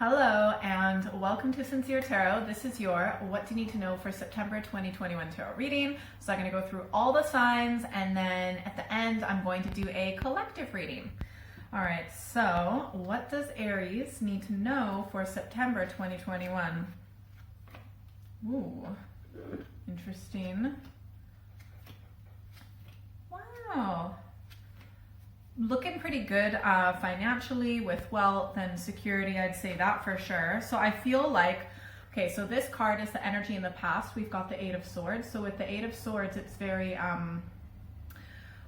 Hello and welcome to Sincere Tarot. This is your What Do You Need to Know for September 2021 Tarot reading. So I'm going to go through all the signs and then at the end I'm going to do a collective reading. All right, so what does Aries need to know for September 2021? Ooh, interesting. Wow. Looking pretty good financially with wealth and security, I'd say that for sure. So I feel like, okay, so this card is the energy in the past. We've got the Eight of Swords. So with the Eight of Swords, it's very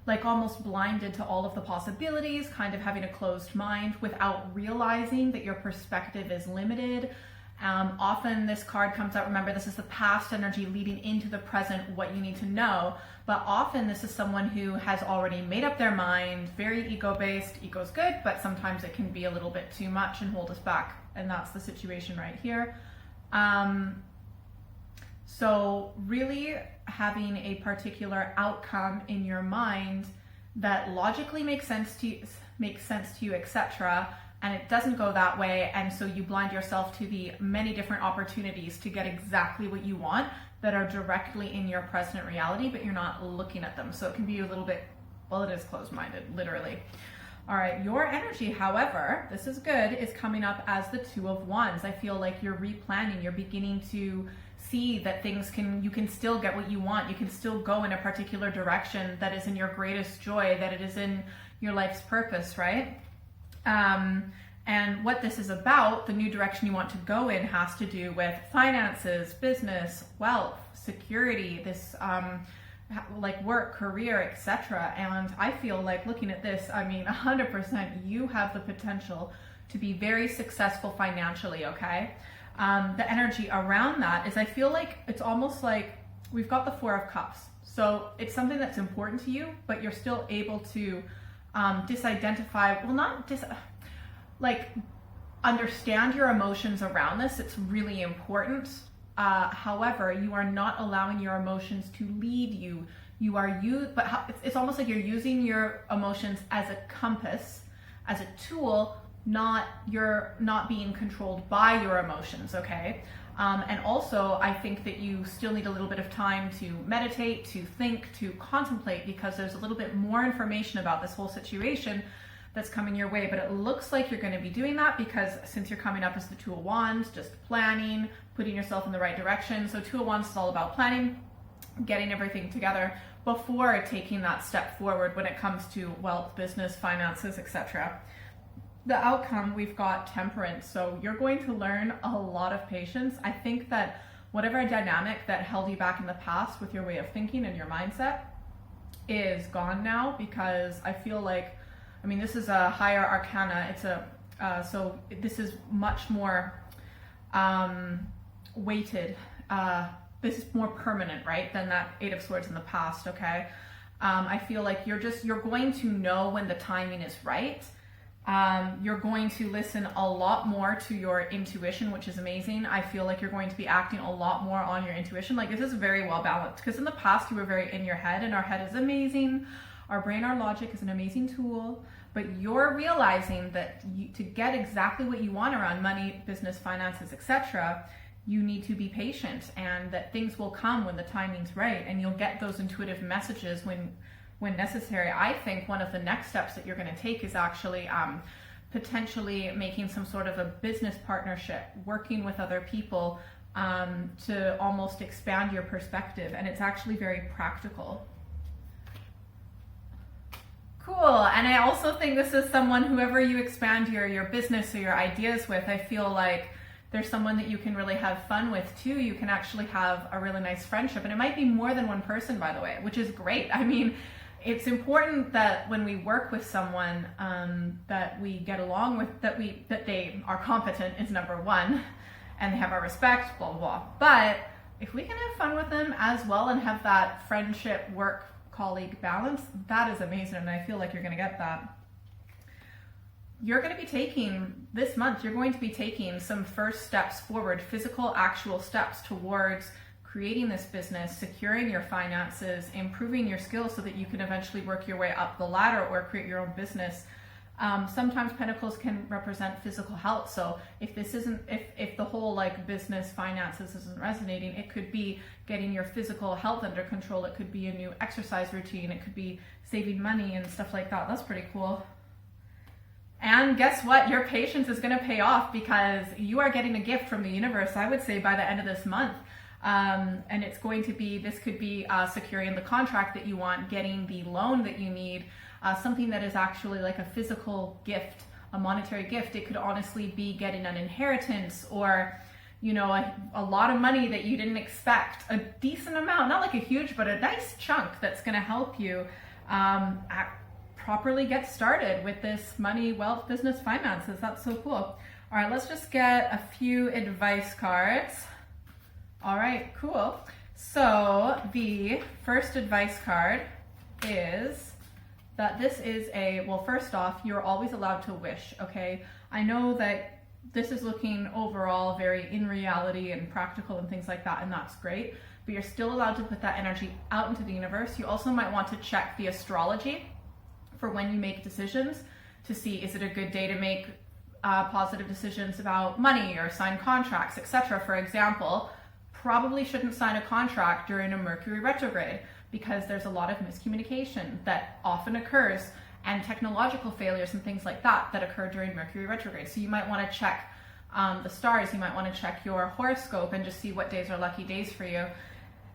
like almost blinded to all of the possibilities, kind of having a closed mind without realizing that your perspective is limited. Often this card comes out, remember this is the past energy leading into the present, what you need to know, but often this is someone who has already made up their mind, very ego-based. Ego's good, but sometimes it can be a little bit too much and hold us back, and that's the situation right here. So really having a particular outcome in your mind that logically makes sense to you, etc., and it doesn't go that way, and so you blind yourself to the many different opportunities to get exactly what you want that are directly in your present reality, but you're not looking at them. So it can be a little bit, well, it is closed-minded, literally. All right, your energy, however, this is good, is coming up as the Two of Wands. I feel like you're replanning, you're beginning to see that you can still get what you want. You can still go in a particular direction that is in your greatest joy, that it is in your life's purpose, right? And what this is about, the new direction you want to go in, has to do with finances, business, wealth, security, this like work, career, etc. And I feel like looking at this, I mean, 100% you have the potential to be very successful financially, okay? The energy around that is, I feel like it's almost like we've got the Four of Cups. So it's something that's important to you, but you're still able to understand your emotions around this. It's really important. However, you are not allowing your emotions to lead you. It's almost like you're using your emotions as a compass, as a tool, you're not being controlled by your emotions, okay? And also, I think that you still need a little bit of time to meditate, to think, to contemplate, because there's a little bit more information about this whole situation that's coming your way. But it looks like you're going to be doing that because since you're coming up as the Two of Wands, just planning, putting yourself in the right direction. So Two of Wands is all about planning, getting everything together before taking that step forward when it comes to wealth, business, finances, etc. The outcome, we've got Temperance. So you're going to learn a lot of patience. I think that whatever dynamic that held you back in the past with your way of thinking and your mindset is gone now, because I feel like, I mean, this is a higher arcana. So this is much more weighted. This is more permanent, right, than that Eight of Swords in the past, okay? I feel like you're going to know when the timing is right. You're going to listen a lot more to your intuition, which is amazing. I feel like you're going to be acting a lot more on your intuition. Like, this is very well balanced, because in the past you were very in your head, and our head is amazing. Our brain, our logic is an amazing tool, but you're realizing that to get exactly what you want around money, business, finances, etc., you need to be patient, and that things will come when the timing's right, and you'll get those intuitive messages when necessary. I think one of the next steps that you're going to take is actually potentially making some sort of a business partnership, working with other people to almost expand your perspective, and it's actually very practical. Cool. And I also think this is someone, whoever you expand your business or your ideas with, I feel like there's someone that you can really have fun with too. You can actually have a really nice friendship, and it might be more than one person, by the way, which is great. I mean, it's important that when we work with someone that we get along with, that they are competent is number one, and they have our respect, blah, blah, blah. But if we can have fun with them as well and have that friendship, work, colleague balance, that is amazing, and I feel like you're going to get that. You're going to be taking, this month, you're going to be taking some first steps forward, physical, actual steps towards creating this business, securing your finances, improving your skills so that you can eventually work your way up the ladder or create your own business. Sometimes pentacles can represent physical health. So if this isn't, if the whole like business finances isn't resonating, it could be getting your physical health under control. It could be a new exercise routine. It could be saving money and stuff like that. That's pretty cool. And guess what? Your patience is going to pay off because you are getting a gift from the universe, I would say, by the end of this month. And it's going to be, this could be securing the contract that you want, getting the loan that you need, something that is actually like a physical gift, a monetary gift. It could honestly be getting an inheritance or, you know, a lot of money that you didn't expect, a decent amount, not like a huge, but a nice chunk that's going to help you properly get started with this money, wealth, business, finances. That's so cool. All right, let's just get a few advice cards. All right, cool. So the first advice card is that this is well, first off, you're always allowed to wish, okay? I know that this is looking overall very in reality and practical and things like that, and that's great, but you're still allowed to put that energy out into the universe. You also might want to check the astrology for when you make decisions to see, is it a good day to make positive decisions about money or sign contracts, etc. For example, probably shouldn't sign a contract during a Mercury retrograde because there's a lot of miscommunication that often occurs and technological failures and things like that that occur during Mercury retrograde. So you might want to check the stars, you might want to check your horoscope and just see what days are lucky days for you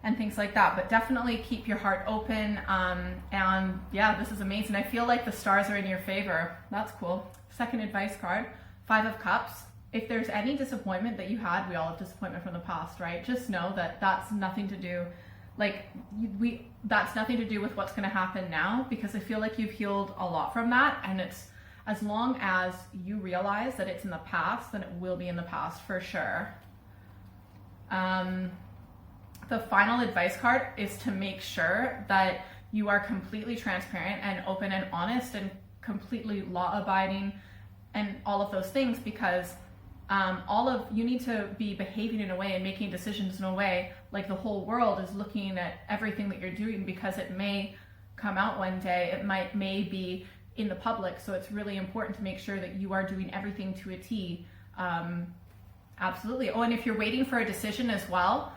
and things like that. But definitely keep your heart open. And yeah, this is amazing. I feel like the stars are in your favor. That's cool. Second advice card, 5 of Cups. If there's any disappointment that you had, we all have disappointment from the past, right? Just know that that's nothing to do, that's nothing to do with what's going to happen now, because I feel like you've healed a lot from that. And it's, as long as you realize that it's in the past, then it will be in the past for sure. The final advice card is to make sure that you are completely transparent and open and honest and completely law-abiding and all of those things, because you need to be behaving in a way and making decisions in a way like the whole world is looking at everything that you're doing, because it may come out one day, it may be in the public. So it's really important to make sure that you are doing everything to a T. Absolutely. Oh, and if you're waiting for a decision as well,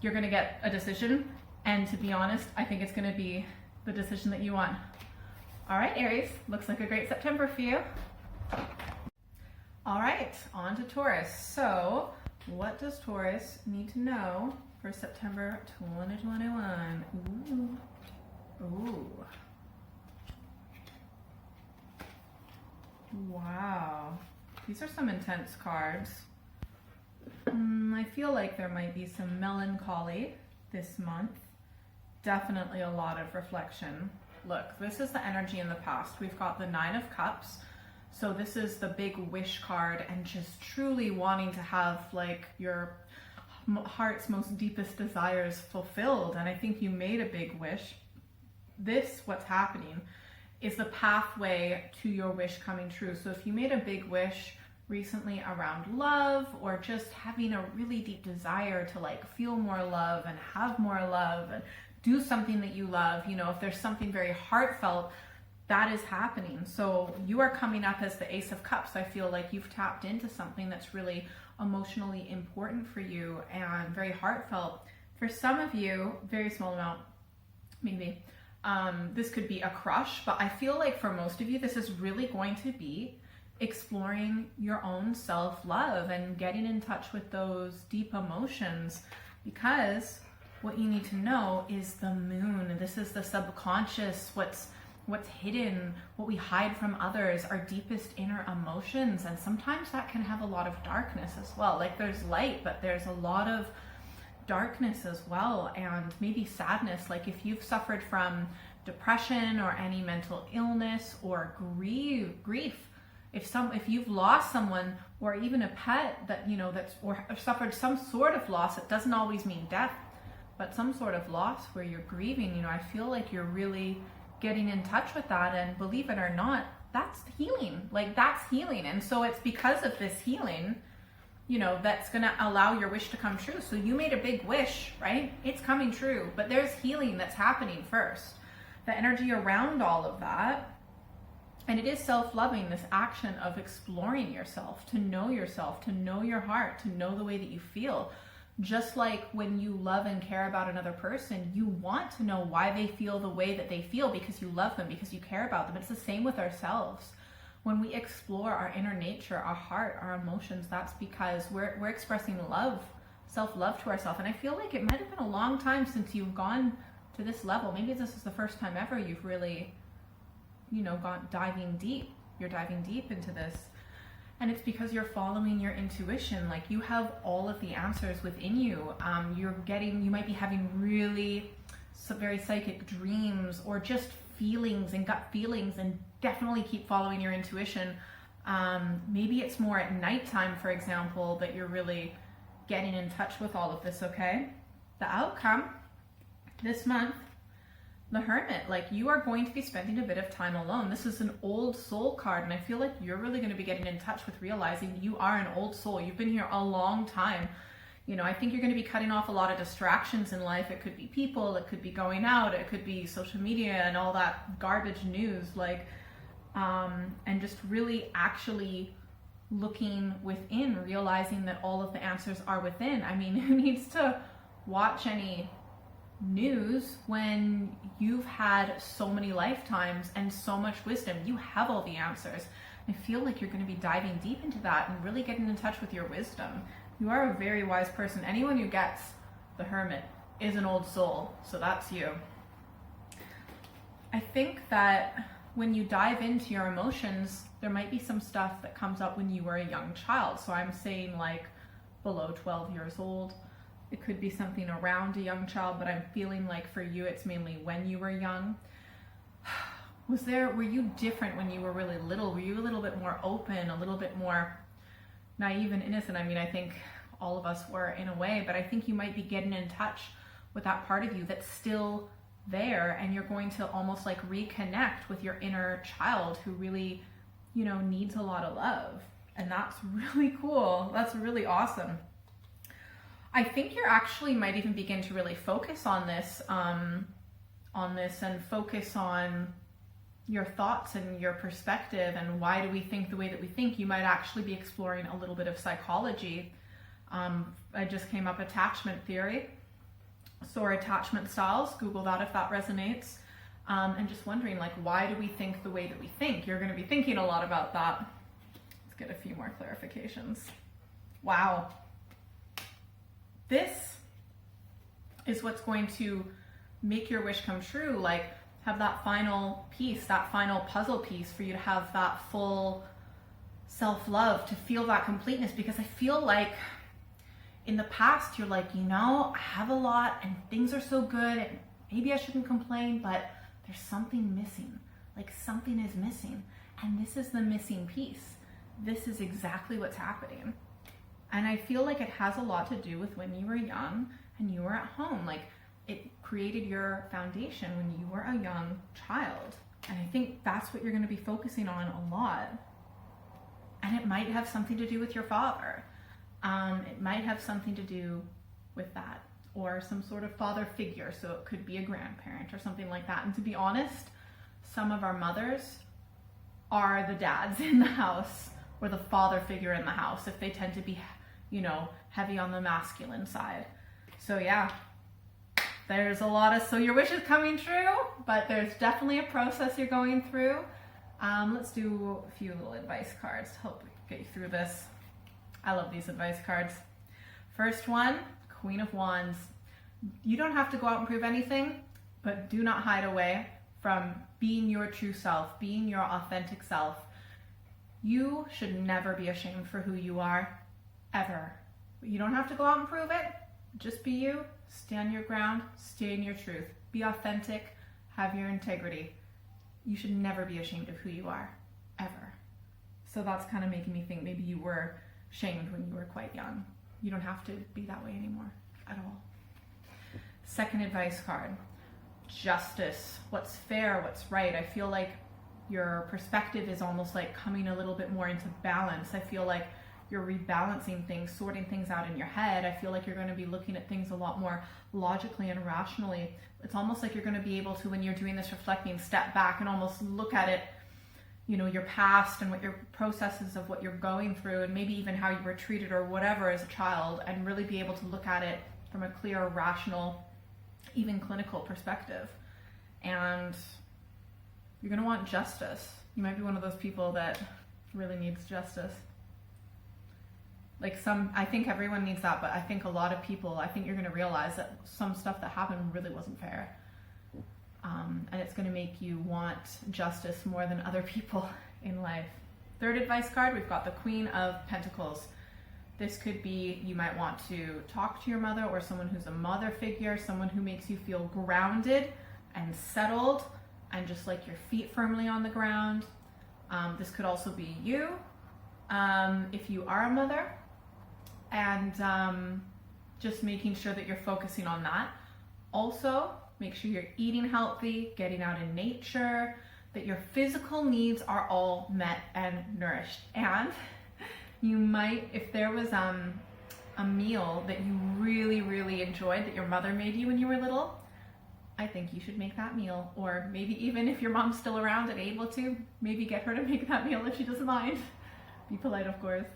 you're going to get a decision. And to be honest, I think it's going to be the decision that you want. All right, Aries, looks like a great September for you. All right, on to Taurus. So what does Taurus need to know for September 2021? Ooh. Wow. These are some intense cards. I feel like there might be some melancholy this month. Definitely a lot of reflection. Look, this is the energy in the past. We've got the 9 of Cups. So this is the big wish card and just truly wanting to have like your heart's most deepest desires fulfilled. And I think you made a big wish. This, what's happening, is the pathway to your wish coming true. So if you made a big wish recently around love, or just having a really deep desire to like feel more love and have more love and do something that you love, you know, if there's something very heartfelt, that is happening. So you are coming up as the Ace of Cups. I feel like you've tapped into something that's really emotionally important for you and very heartfelt. For some of you, very small amount, maybe, this could be a crush, but I feel like for most of you, this is really going to be exploring your own self-love and getting in touch with those deep emotions, because what you need to know is the moon. This is the subconscious, what's hidden, what we hide from others, our deepest inner emotions. And sometimes that can have a lot of darkness as well. Like there's light, but there's a lot of darkness as well, and maybe sadness. Like if you've suffered from depression or any mental illness or grief, if you've lost someone or even a pet that, you know, or suffered some sort of loss, it doesn't always mean death, but some sort of loss where you're grieving, you know, I feel like you're really getting in touch with that. And believe it or not, that's healing. Like that's healing. And so it's because of this healing, you know, that's going to allow your wish to come true. So you made a big wish, right? It's coming true, but there's healing that's happening first. The energy around all of that And it is self-loving, this action of exploring yourself, to know your heart, to know the way that you feel. Just like when you love and care about another person, you want to know why they feel the way that they feel, because you love them, because you care about them. It's the same with ourselves. When we explore our inner nature, our heart, our emotions, that's because we're expressing love, self-love to ourselves. And I feel like it might have been a long time since you've gone to this level. Maybe this is the first time ever you've really, gone diving deep. You're diving deep into this. And it's because you're following your intuition. Like, you have all of the answers within you. You might be having really very psychic dreams, or just feelings and gut feelings, and definitely keep following your intuition. Maybe it's more at nighttime, for example, that you're really getting in touch with all of this, okay? The outcome this month, the Hermit, like, you are going to be spending a bit of time alone. This is an old soul card, and I feel like you're really going to be getting in touch with realizing you are an old soul. You've been here a long time. I think you're going to be cutting off a lot of distractions in life. It could be people, it could be going out, it could be social media and all that garbage news, and just really actually looking within, realizing that all of the answers are within. I mean, who needs to watch any news when you've had so many lifetimes and so much wisdom? You have all the answers. I feel like you're going to be diving deep into that and really getting in touch with your wisdom. You are a very wise person. Anyone who gets the Hermit is an old soul, so that's you. I think that when you dive into your emotions, there might be some stuff that comes up when you were a young child. So I'm saying like below 12 years old. It could be something around a young child, but I'm feeling like for you, it's mainly when you were young. Were you different when you were really little? Were you a little bit more open, a little bit more naive and innocent? I mean, I think all of us were in a way, but I think you might be getting in touch with that part of you that's still there, and you're going to almost like reconnect with your inner child who really, needs a lot of love. And that's really cool. That's really awesome. I think you're actually might even begin to really focus on this and focus on your thoughts and your perspective and why do we think the way that we think. You might actually be exploring a little bit of psychology. I just came up attachment theory, or attachment styles. Google that if that resonates. And just wondering, like, why do we think the way that we think? You're going to be thinking a lot about that. Let's get a few more clarifications. Wow. This is what's going to make your wish come true. Like, have that final piece, that final puzzle piece for you to have that full self-love, to feel that completeness. Because I feel like in the past, you're like, I have a lot and things are so good and maybe I shouldn't complain, but there's something missing. Like, something is missing. And this is the missing piece. This is exactly what's happening. And I feel like it has a lot to do with when you were young and you were at home. Like, it created your foundation when you were a young child. And I think that's what you're going to be focusing on a lot. And it might have something to do with your father. It might have something to do with that, or some sort of father figure. So it could be a grandparent or something like that. And to be honest, some of our mothers are the dads in the house, or the father figure in the house, if they tend to be, heavy on the masculine side. So yeah, there's a lot of, so your wish is coming true, but there's definitely a process you're going through. Let's do a few little advice cards to help get you through this. I love these advice cards. First one, Queen of Wands. You don't have to go out and prove anything, but do not hide away from being your true self, being your authentic self. You should never be ashamed for who you are, ever. You don't have to go out and prove it. Just be you, stand your ground, stay in your truth. Be authentic, have your integrity. You should never be ashamed of who you are, ever. So that's kind of making me think maybe you were shamed when you were quite young. You don't have to be that way anymore at all. Second advice card, justice. What's fair, what's right. I feel like your perspective is almost like coming a little bit more into balance. I feel like you're rebalancing things, sorting things out in your head. I feel like you're going to be looking at things a lot more logically and rationally. It's almost like you're going to be able to, when you're doing this reflecting, step back and almost look at it, you know, your past and what your processes of what you're going through, and maybe even how you were treated or whatever as a child, and really be able to look at it from a clear, rational, even clinical perspective. And you're going to want justice. You might be one of those people that really needs justice. Like I think everyone needs that, but I think a lot of people, I think you're going to realize that some stuff that happened really wasn't fair. And it's going to make you want justice more than other people in life. Third advice card, we've got the Queen of Pentacles. This could be, you might want to talk to your mother or someone who's a mother figure, someone who makes you feel grounded and settled and just like your feet firmly on the ground. This could also be you, if you are a mother, and just making sure that you're focusing on that. Also, make sure you're eating healthy, getting out in nature, that your physical needs are all met and nourished. And you might, if there was a meal that you really, really enjoyed that your mother made you when you were little, I think you should make that meal. Or maybe even if your mom's still around and able to, maybe get her to make that meal if she doesn't mind. Be polite, of course.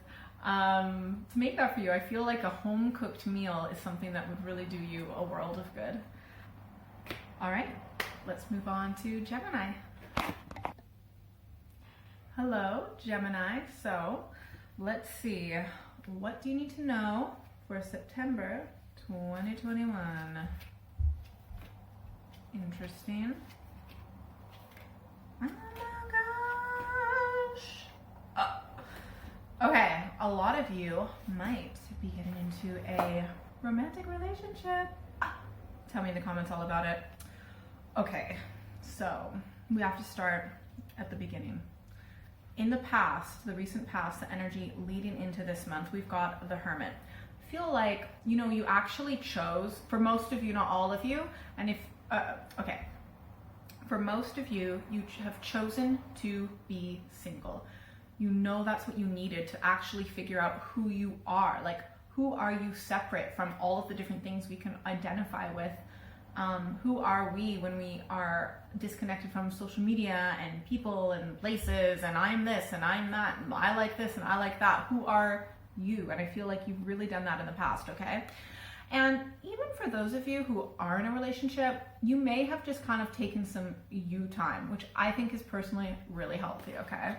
To make that for you. I feel like a home-cooked meal is something that would really do you a world of good. All right, let's move on to Gemini. Hello, Gemini. So let's see. What do you need to know for September 2021? Interesting. Oh my gosh. Okay, a lot of you might be getting into a romantic relationship. Tell me in the comments all about it. Okay, so we have to start at the beginning. In the past, the recent past, the energy leading into this month, we've got the Hermit. I feel like, you know, you actually chose, for most of you, not all of you, and if, okay, for most of you, you have chosen to be single. You know that's what you needed to actually figure out who you are. Like, who are you separate from all of the different things we can identify with? Who are we when we are disconnected from social media and people and places, and I'm this and I'm that and I like this and I like that? Who are you? And I feel like you've really done that in the past, okay? And even for those of you who are in a relationship, you may have just kind of taken some you time, which I think is personally really healthy, okay?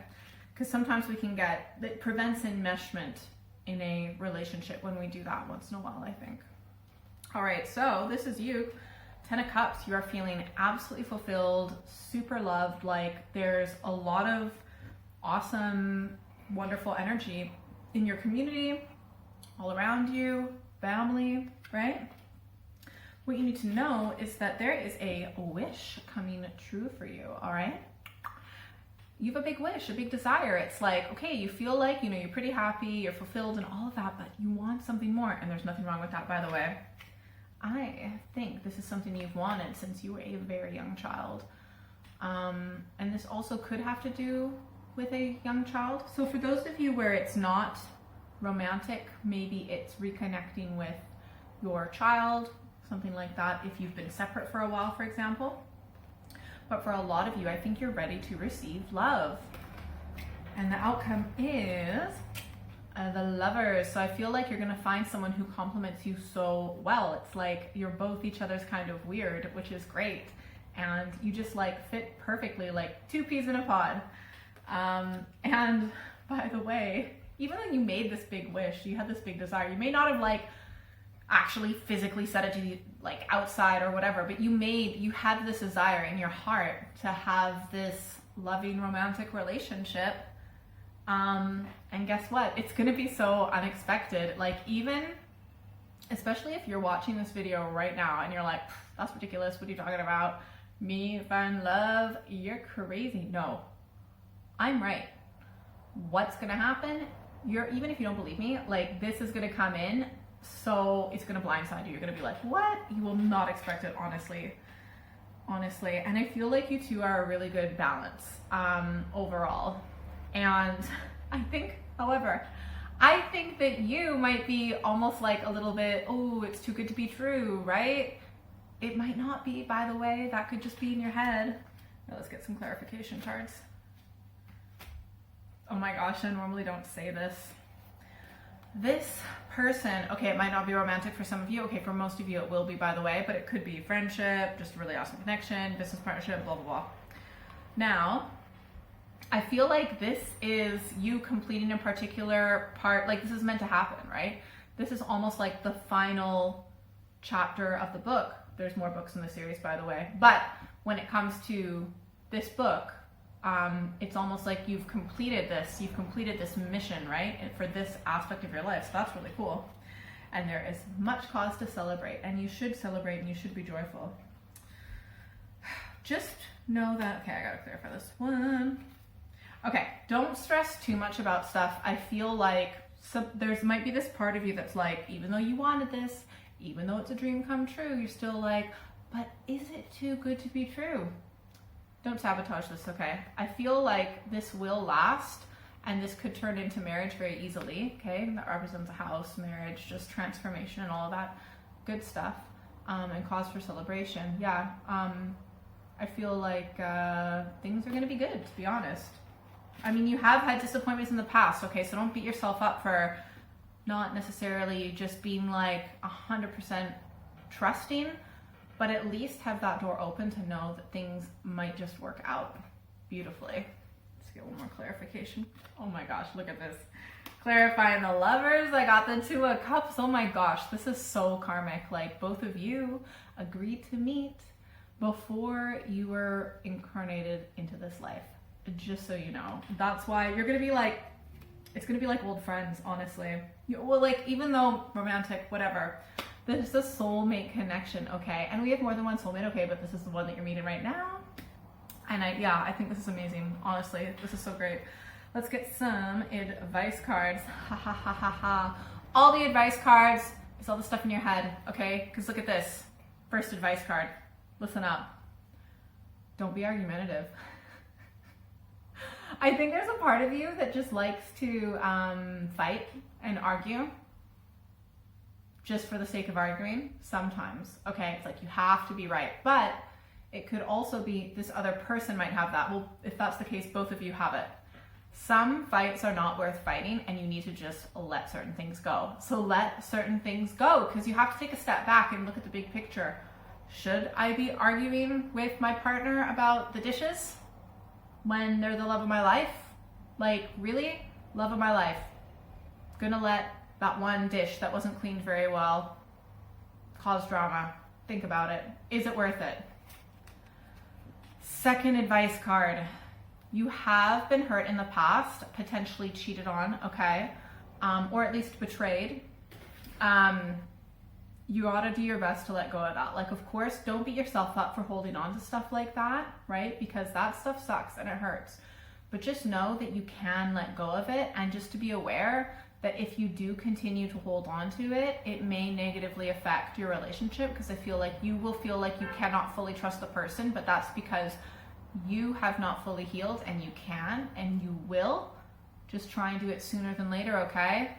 Because sometimes we can get, it prevents enmeshment in a relationship when we do that once in a while, I think. All right, so this is you. 10 of Cups, you are feeling absolutely fulfilled, super loved, like there's a lot of awesome, wonderful energy in your community, all around you, family, right? What you need to know is that there is a wish coming true for you, all right? You have a big wish, a big desire. It's like, okay, you feel like, you know, you're pretty happy, you're fulfilled and all of that, but you want something more, and there's nothing wrong with that, by the way. I think this is something you've wanted since you were a very young child. And this also could have to do with a young child. So for those of you where it's not romantic, maybe it's reconnecting with your child, something like that, if you've been separate for a while, for example. But for a lot of you, I think you're ready to receive love. And the outcome is the Lovers. So I feel like you're gonna find someone who complements you so well. It's like you're both each other's kind of weird, which is great. And you just like fit perfectly, like two peas in a pod. And by the way, even when you made this big wish, you had this big desire, you may not have like actually physically said it to you like outside or whatever, but you had this desire in your heart to have this loving romantic relationship. And guess what? It's gonna be so unexpected. Like, even, especially if you're watching this video right now and you're like, that's ridiculous, what are you talking about? Me find love? You're crazy. No, I'm right. What's gonna happen? Even if you don't believe me, like, this is gonna come in, so it's gonna blindside you. You're gonna be like, what? You will not expect it, honestly. And I feel like you two are a really good balance, overall. And I think, however, I think that you might be almost like a little bit, oh, it's too good to be true, right? It might not be, by the way. That could just be in your head. Now let's get some clarification cards. Oh my gosh, I normally don't say this. This person, okay, it might not be romantic for some of you. Okay, for most of you it will be, by the way, but it could be friendship, just a really awesome connection, business partnership, blah, blah, blah. Now, I feel like this is you completing a particular part, like this is meant to happen, right? This is almost like the final chapter of the book. There's more books in the series, by the way. But when it comes to this book, it's almost like you've completed this mission, right? And for this aspect of your life. So that's really cool. And there is much cause to celebrate, and you should celebrate and you should be joyful. Just know that, okay, I gotta clarify this one. Okay, don't stress too much about stuff. I feel like there's might be this part of you that's like, even though you wanted this, even though it's a dream come true, you're still like, but is it too good to be true? Don't sabotage this, okay? I feel like this will last, and this could turn into marriage very easily, okay? That represents a house, marriage, just transformation and all of that good stuff, and cause for celebration. Yeah, I feel like things are gonna be good, to be honest. I mean, you have had disappointments in the past, okay? So don't beat yourself up for not necessarily just being like 100% trusting, but at least have that door open to know that things might just work out beautifully. Let's get one more clarification. Oh my gosh, look at this. Clarifying the lovers, I got the Two of Cups. Oh my gosh, this is so karmic. Like both of you agreed to meet before you were incarnated into this life. Just so you know. That's why you're gonna be like, it's gonna be like old friends, honestly. Well, like even though romantic, whatever, this is a soulmate connection, okay? And we have more than one soulmate, okay, but this is the one that you're meeting right now. And I think this is amazing. Honestly, this is so great. Let's get some advice cards. Ha ha ha ha ha. All the advice cards is all the stuff in your head, okay? Because look at this. First advice card. Listen up. Don't be argumentative. I think there's a part of you that just likes to fight and argue just for the sake of arguing sometimes, okay? It's like you have to be right, but it could also be this other person might have that. Well, if that's the case, both of you have it. Some fights are not worth fighting, and you need to just let certain things go. So let certain things go, because you have to take a step back and look at the big picture. Should I be arguing with my partner about the dishes when they're the love of my life? Like, really? Love of my life. Gonna let that one dish that wasn't cleaned very well cause drama. Think about it. Is it worth it? Second advice card. You have been hurt in the past, potentially cheated on, okay? Or at least betrayed. You ought to do your best to let go of that. Like, of course, don't beat yourself up for holding on to stuff like that, right? Because that stuff sucks and it hurts. But just know that you can let go of it, and just to be aware that if you do continue to hold on to it, it may negatively affect your relationship, because I feel like you will feel like you cannot fully trust the person, but that's because you have not fully healed, and you can and you will. Just try and do it sooner than later, okay?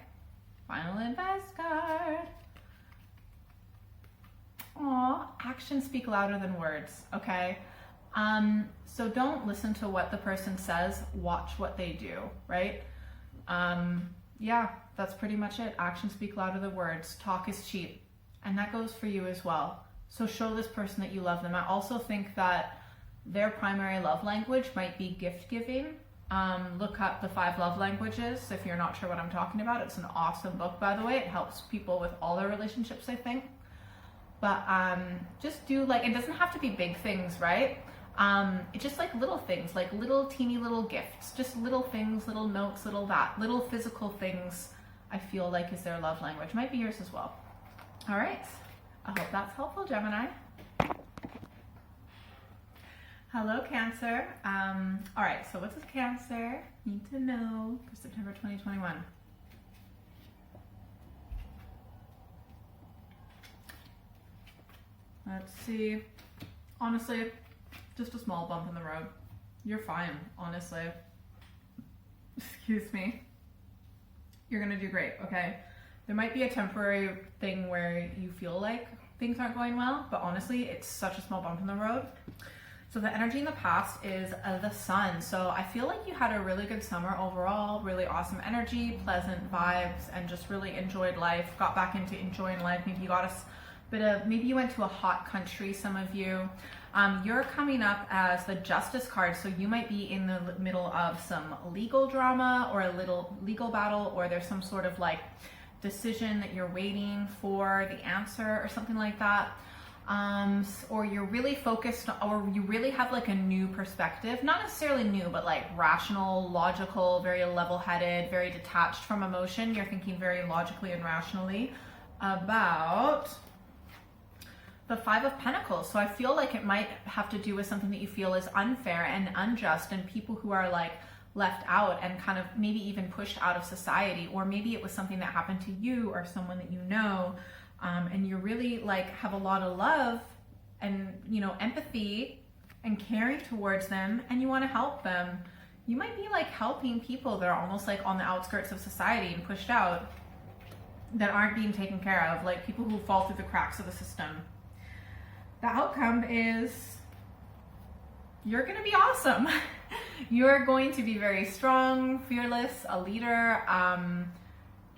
Final advice card. Aw, actions speak louder than words, okay? So don't listen to what the person says, watch what they do, right? Yeah, that's pretty much it. Actions speak louder than words. Talk is cheap. And that goes for you as well. So show this person that you love them. I also think that their primary love language might be gift giving. Look up the 5 love languages if you're not sure what I'm talking about. It's an awesome book, by the way. It helps people with all their relationships, I think. But just do, like, it doesn't have to be big things, right? It's just like little things, like little teeny little gifts, just little things, little notes, little that, little physical things, I feel like is their love language. Might be yours as well. All right. I hope that's helpful, Gemini. Hello, Cancer. All right, so what does Cancer need to know for September 2021? Let's see. Honestly, just a small bump in the road. You're fine, honestly. Excuse me. You're gonna do great, okay? There might be a temporary thing where you feel like things aren't going well, but honestly, it's such a small bump in the road. So the energy in the past is the sun. So I feel like you had a really good summer overall, really awesome energy, pleasant vibes, and just really enjoyed life, got back into enjoying life. Maybe you got a bit of, maybe you went to a hot country, some of you. You're coming up as the Justice card, so you might be in the middle of some legal drama or a little legal battle, or there's some sort of like decision that you're waiting for the answer or something like that. Or you're really focused, or you really have like a new perspective, not necessarily new, but like rational, logical, very level-headed, very detached from emotion. You're thinking very logically and rationally about the Five of Pentacles. So I feel like it might have to do with something that you feel is unfair and unjust, and people who are like left out and kind of maybe even pushed out of society, or maybe it was something that happened to you or someone that you know. And you really like have a lot of love and, you know, empathy and caring towards them, and you want to help them. You might be like helping people that are almost like on the outskirts of society and pushed out, that aren't being taken care of, like people who fall through the cracks of the system. The outcome is you're going to be awesome. You're going to be very strong, fearless, a leader,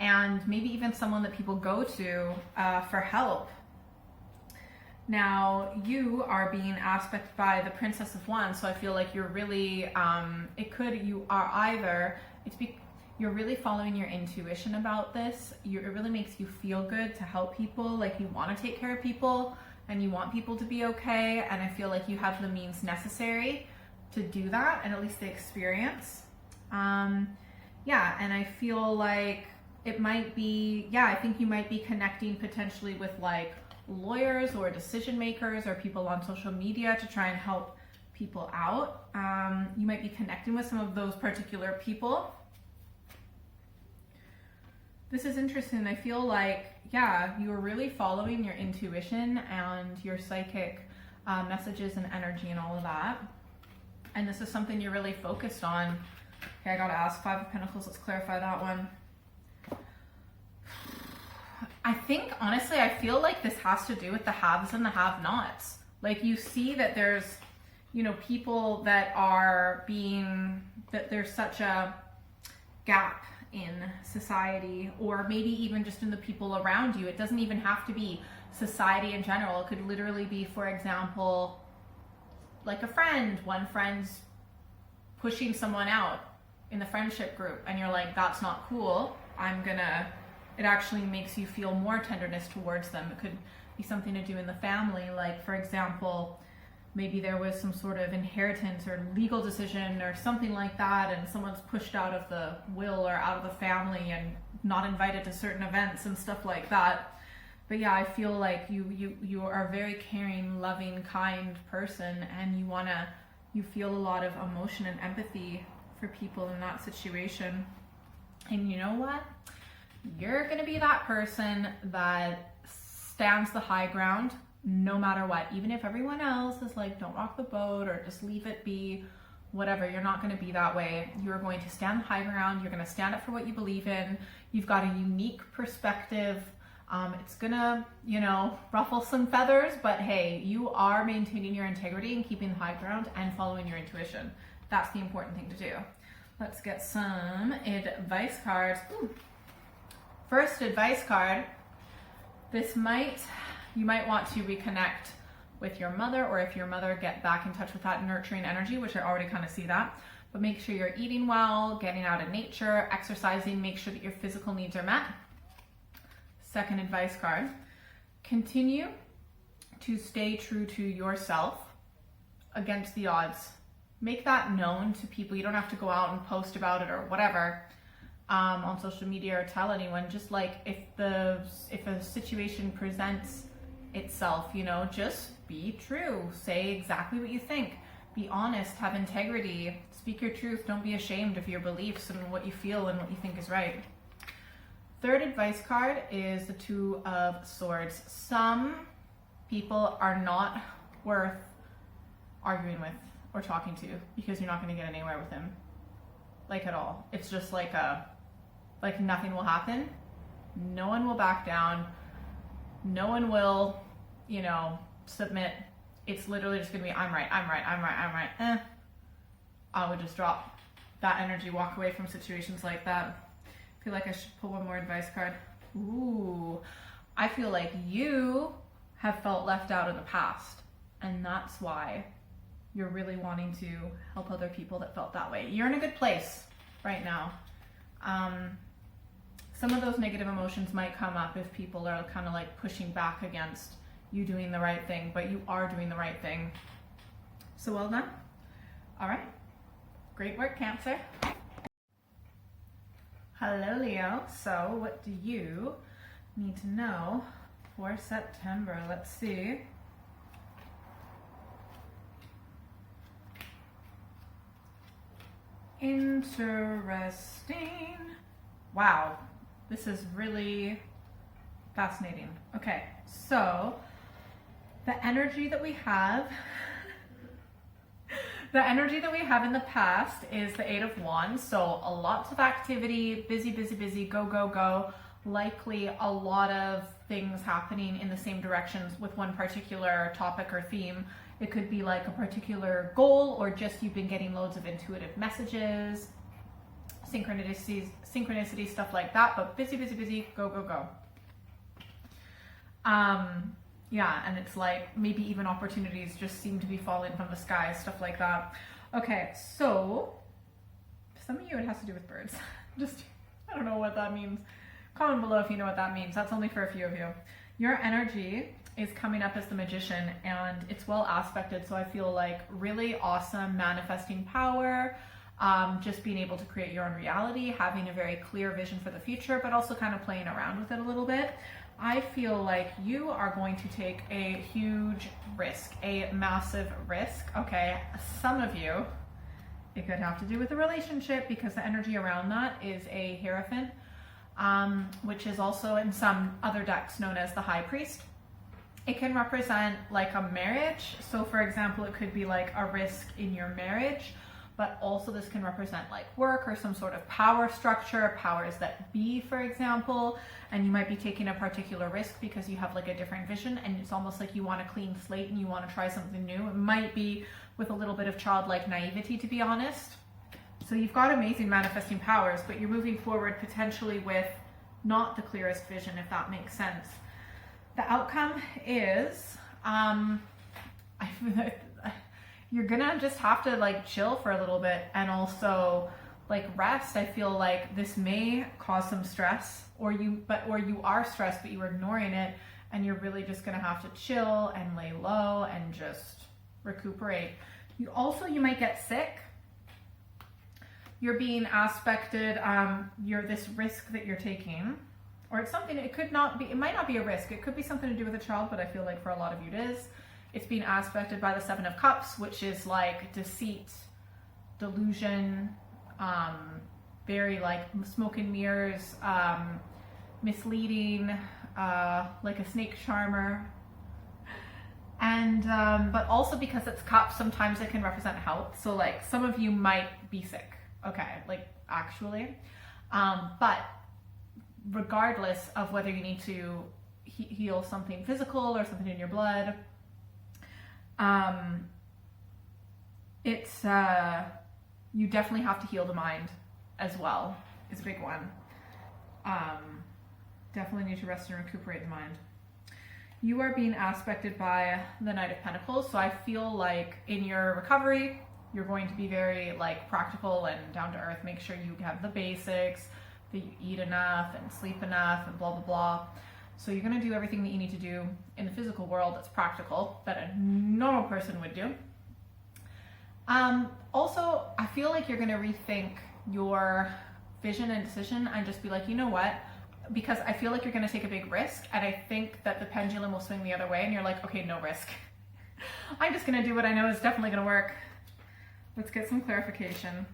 and maybe even someone that people go to for help. Now, you are being aspected by the Princess of Wands, so I feel like you're really, you're really following your intuition about this. It really makes you feel good to help people, like you want to take care of people, and you want people to be okay, and I feel like you have the means necessary to do that, and at least the experience. Yeah, and I feel like it might be, I think you might be connecting potentially with like lawyers or decision makers or people on social media to try and help people out. You might be connecting with some of those particular people. This is interesting. I feel like, you are really following your intuition and your psychic messages and energy and all of that. And this is something you're really focused on. Okay, I gotta ask, Five of Pentacles, let's clarify that one. I think, honestly, I feel like this has to do with the haves and the have-nots. Like you see that there's, you know, people that are that there's such a gap in society, or maybe even just in the people around you. It doesn't even have to be society in general. It could literally be, for example, like a friend. One friend's pushing someone out in the friendship group, and you're like, that's not cool. It actually makes you feel more tenderness towards them. It could be something to do in the family. Like, for example, maybe there was some sort of inheritance or legal decision or something like that, and someone's pushed out of the will or out of the family and not invited to certain events and stuff like that. But I feel like you are a very caring, loving, kind person, and you feel a lot of emotion and empathy for people in that situation. And you know what? You're going to be that person that stands the high ground no matter what. Even if everyone else is like, don't rock the boat or just leave it be, whatever, you're not going to be that way. You're going to stand the high ground. You're going to stand up for what you believe in. You've got a unique perspective. It's going to, ruffle some feathers, but hey, you are maintaining your integrity and keeping the high ground and following your intuition. That's the important thing to do. Let's get some advice cards. Ooh. First advice card, you might want to reconnect with your mother, or if your mother, get back in touch with that nurturing energy, which I already kind of see that. But make sure you're eating well, getting out in nature, exercising, make sure that your physical needs are met. Second advice card, continue to stay true to yourself against the odds. Make that known to people. You don't have to go out and post about it or whatever. On social media or tell anyone. Just like if a situation presents itself, just be true. Say exactly what you think. Be honest, have integrity, speak your truth. Don't be ashamed of your beliefs and what you feel and what you think is right. Third advice card is the Two of Swords. Some people are not worth arguing with or talking to, because you're not going to get anywhere with them, like at all. It's just like nothing will happen. No one will back down. No one will, submit. it's literally just gonna be, I'm right, I'm right, I'm right, I'm right. I would just drop that energy, walk away from situations like that. I feel like I should pull one more advice card. Ooh, I feel like you have felt left out in the past, and that's why you're really wanting to help other people that felt that way. You're in a good place right now. Some of those negative emotions might come up if people are kind of like pushing back against you doing the right thing, but you are doing the right thing. So well done. All right. Great work, Cancer. Hello, Leo. So what do you need to know for September? Let's see. Interesting. Wow. This is really fascinating. Okay, so the energy that we have in the past is the Eight of Wands. So a lot of activity, busy, busy, busy, go, go, go. Likely a lot of things happening in the same directions with one particular topic or theme. It could be like a particular goal, or just you've been getting loads of intuitive messages, synchronicity, stuff like that, but busy, busy, busy, go, go, go. Yeah, and it's like maybe even opportunities just seem to be falling from the sky, stuff like that. Okay, so some of you it has to do with birds. Just, I don't know what that means. Comment below if you know what that means. That's only for a few of you. Your energy is coming up as the Magician, and it's well aspected, so I feel like really awesome manifesting power, just being able to create your own reality, having a very clear vision for the future, but also kind of playing around with it a little bit. I feel like you are going to take a huge risk, a massive risk. Okay, some of you, it could have to do with a relationship, because the energy around that is a Hierophant, which is also in some other decks known as the High Priest. It can represent like a marriage. So for example, it could be like a risk in your marriage, but also this can represent like work or some sort of power structure, powers that be, for example, and you might be taking a particular risk because you have like a different vision, and it's almost like you want a clean slate and you want to try something new. It might be with a little bit of childlike naivety, to be honest. So you've got amazing manifesting powers, but you're moving forward potentially with not the clearest vision, if that makes sense. The outcome is, you're gonna just have to like chill for a little bit, and also like rest. I feel like this may cause some stress, or you are stressed but you are ignoring it, and you're really just gonna have to chill and lay low and just recuperate. You might get sick. You're being aspected, this risk that you're taking, or it's something, it might not be a risk, it could be something to do with a child, but I feel like for a lot of you it is. It's being aspected by the Seven of Cups, which is like deceit, delusion, very like smoke and mirrors, misleading, like a snake charmer. And, but also because it's cups, sometimes it can represent health. So like some of you might be sick. Okay, like actually. But regardless of whether you need to heal something physical or something in your blood, it's you definitely have to heal the mind as well, is a big one. Definitely need to rest and recuperate the mind. You are being aspected by the Knight of Pentacles, so I feel like in your recovery you're going to be very like practical and down to earth. Make sure you have the basics, that you eat enough and sleep enough and blah blah blah. So you're going to do everything that you need to do in the physical world that's practical, that a normal person would do. Also, I feel like you're going to rethink your vision and decision and just be like, you know what? Because I feel like you're going to take a big risk, and I think that the pendulum will swing the other way, and you're like, okay, no risk. I'm just going to do what I know is definitely going to work. Let's get some clarification.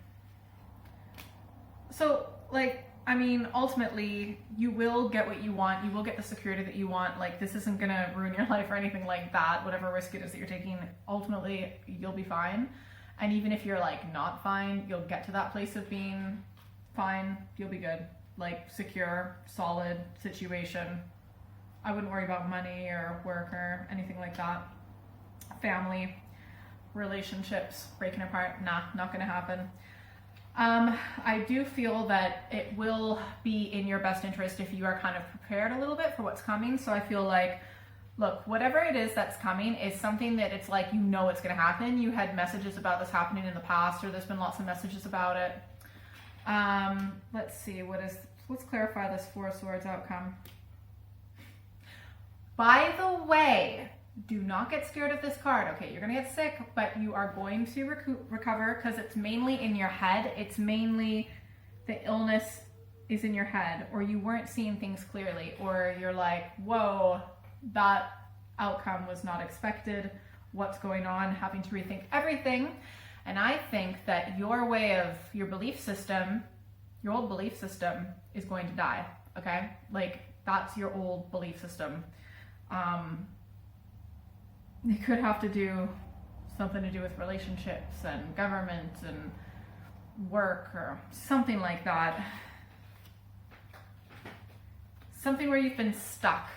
So, like, I mean, ultimately, you will get what you want. You will get the security that you want. Like, this isn't going to ruin your life or anything like that. Whatever risk it is that you're taking, ultimately, you'll be fine. And even if you're, like, not fine, you'll get to that place of being fine. You'll be good. Like, secure, solid situation. I wouldn't worry about money or work or anything like that. family, relationships breaking apart. Nah, not gonna happen. I do feel that it will be in your best interest if you are kind of prepared a little bit for what's coming. So I feel like, look, whatever it is that's coming is something that it's like, you know, it's going to happen. You had messages about this happening in the past, or there's been lots of messages about it. Let's see, let's clarify this Four of Swords outcome. By the way, do not get scared of this card. Okay, you're going to get sick, but you are going to recover, because it's mainly in your head. It's mainly the illness is in your head, or you weren't seeing things clearly, or you're like, whoa, that outcome was not expected. What's going on? Having to rethink everything. And I think that your belief system, your old belief system is going to die. Okay? Like, that's your old belief system. It could have to do something to do with relationships and government and work or something like that. Something where you've been stuck.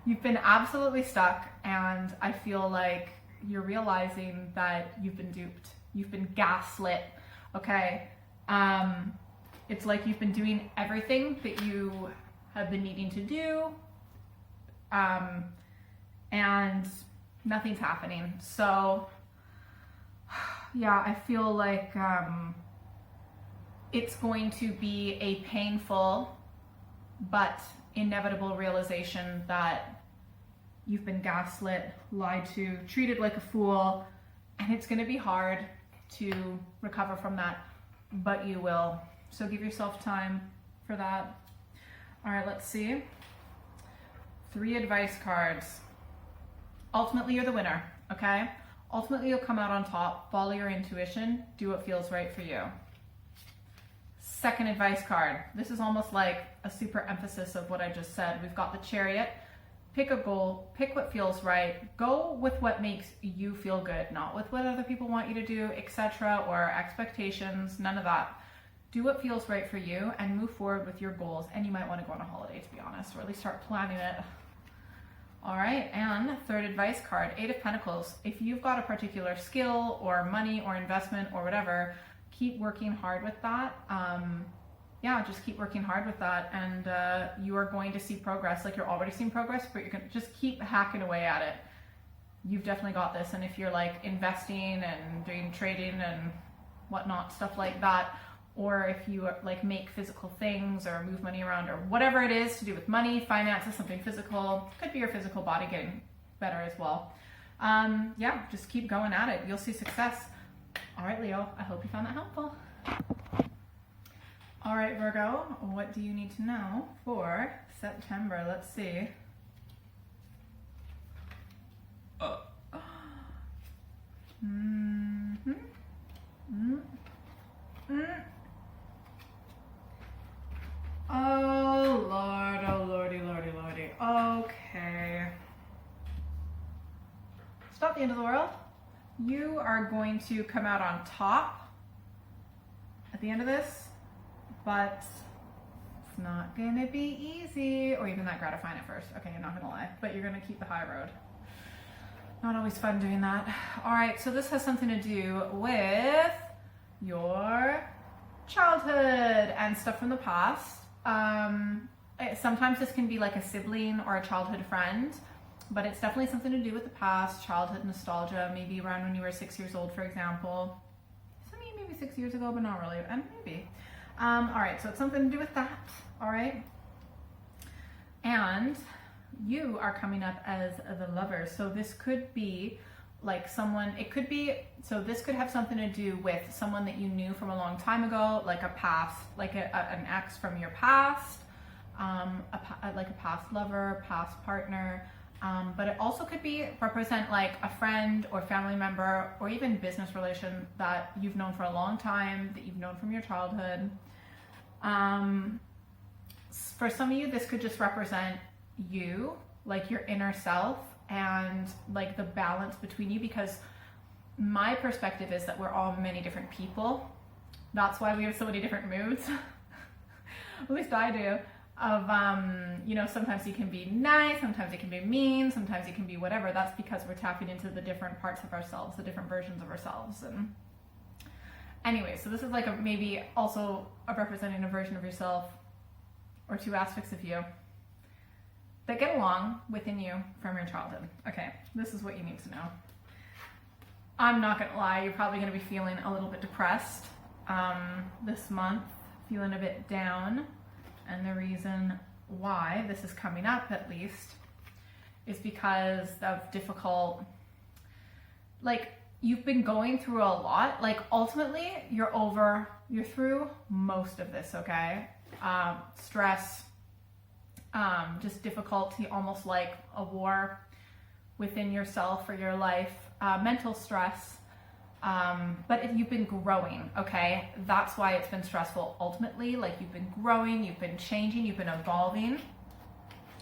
You've been absolutely stuck, and I feel like you're realizing that you've been duped. You've been gaslit, okay? It's like you've been doing everything that you have been needing to do, and nothing's happening. So, yeah, I feel like it's going to be a painful but inevitable realization that you've been gaslit, lied to, treated like a fool, and it's going to be hard to recover from that, but you will. So give yourself time for that. All right, let's see. 3 advice cards. Ultimately, you're the winner, okay? Ultimately, you'll come out on top. Follow your intuition. Do what feels right for you. Second advice card. This is almost like a super emphasis of what I just said. We've got the Chariot. Pick a goal. Pick what feels right. Go with what makes you feel good, not with what other people want you to do, etc., or expectations. None of that. Do what feels right for you and move forward with your goals. And you might want to go on a holiday, to be honest, or at least start planning it. All right, and third advice card, 8 of Pentacles. If you've got a particular skill or money or investment or whatever, keep working hard with that. Yeah, just keep working hard with that, and you are going to see progress. Like, you're already seeing progress, but you're gonna just keep hacking away at it. You've definitely got this. And if you're like investing and doing trading and whatnot, stuff like that, or if you like make physical things or move money around or whatever it is to do with money, finances, something physical, could be your physical body getting better as well. Yeah, just keep going at it. You'll see success. All right, Leo, I hope you found that helpful. All right, Virgo, what do you need to know for September? Let's see. Oh, Lord, oh, Lordy, Lordy, Lordy. Okay. It's not the end of the world. You are going to come out on top at the end of this, but it's not going to be easy or even that gratifying at first. Okay, I'm not going to lie, but you're going to keep the high road. Not always fun doing that. All right, so this has something to do with your childhood and stuff from the past. Sometimes this can be like a sibling or a childhood friend, but it's definitely something to do with the past, childhood nostalgia, maybe around when you were 6 years old, for example. So maybe 6 years ago, but not really, and maybe. All right, so it's something to do with that, all right? And you are coming up as the lover, so this could be like someone, it could be, so this could have something to do with someone that you knew from a long time ago, like a past, like an ex from your past, like a past lover, past partner, but it also could be represent like a friend or family member or even business relation that you've known for a long time, that you've known from your childhood. For some of you, this could just represent you, like your inner self, and like the balance between you, because my perspective is that we're all many different people. That's why we have so many different moods. At least I do. you know, sometimes you can be nice, sometimes you can be mean, sometimes you can be whatever. That's because we're tapping into the different parts of ourselves, the different versions of ourselves. And anyway, so this is like maybe also representing a version of yourself or two aspects of you that get along within you from your childhood. Okay, this is what you need to know. I'm not gonna lie, you're probably gonna be feeling a little bit depressed this month, feeling a bit down. And the reason why this is coming up, at least, is because of difficult, like, you've been going through a lot. Like, ultimately, you're through most of this, okay? Stress, just difficulty, almost like a war within yourself or your life, mental stress. But you've been growing, okay? That's why it's been stressful ultimately. Like, you've been growing, you've been changing, you've been evolving,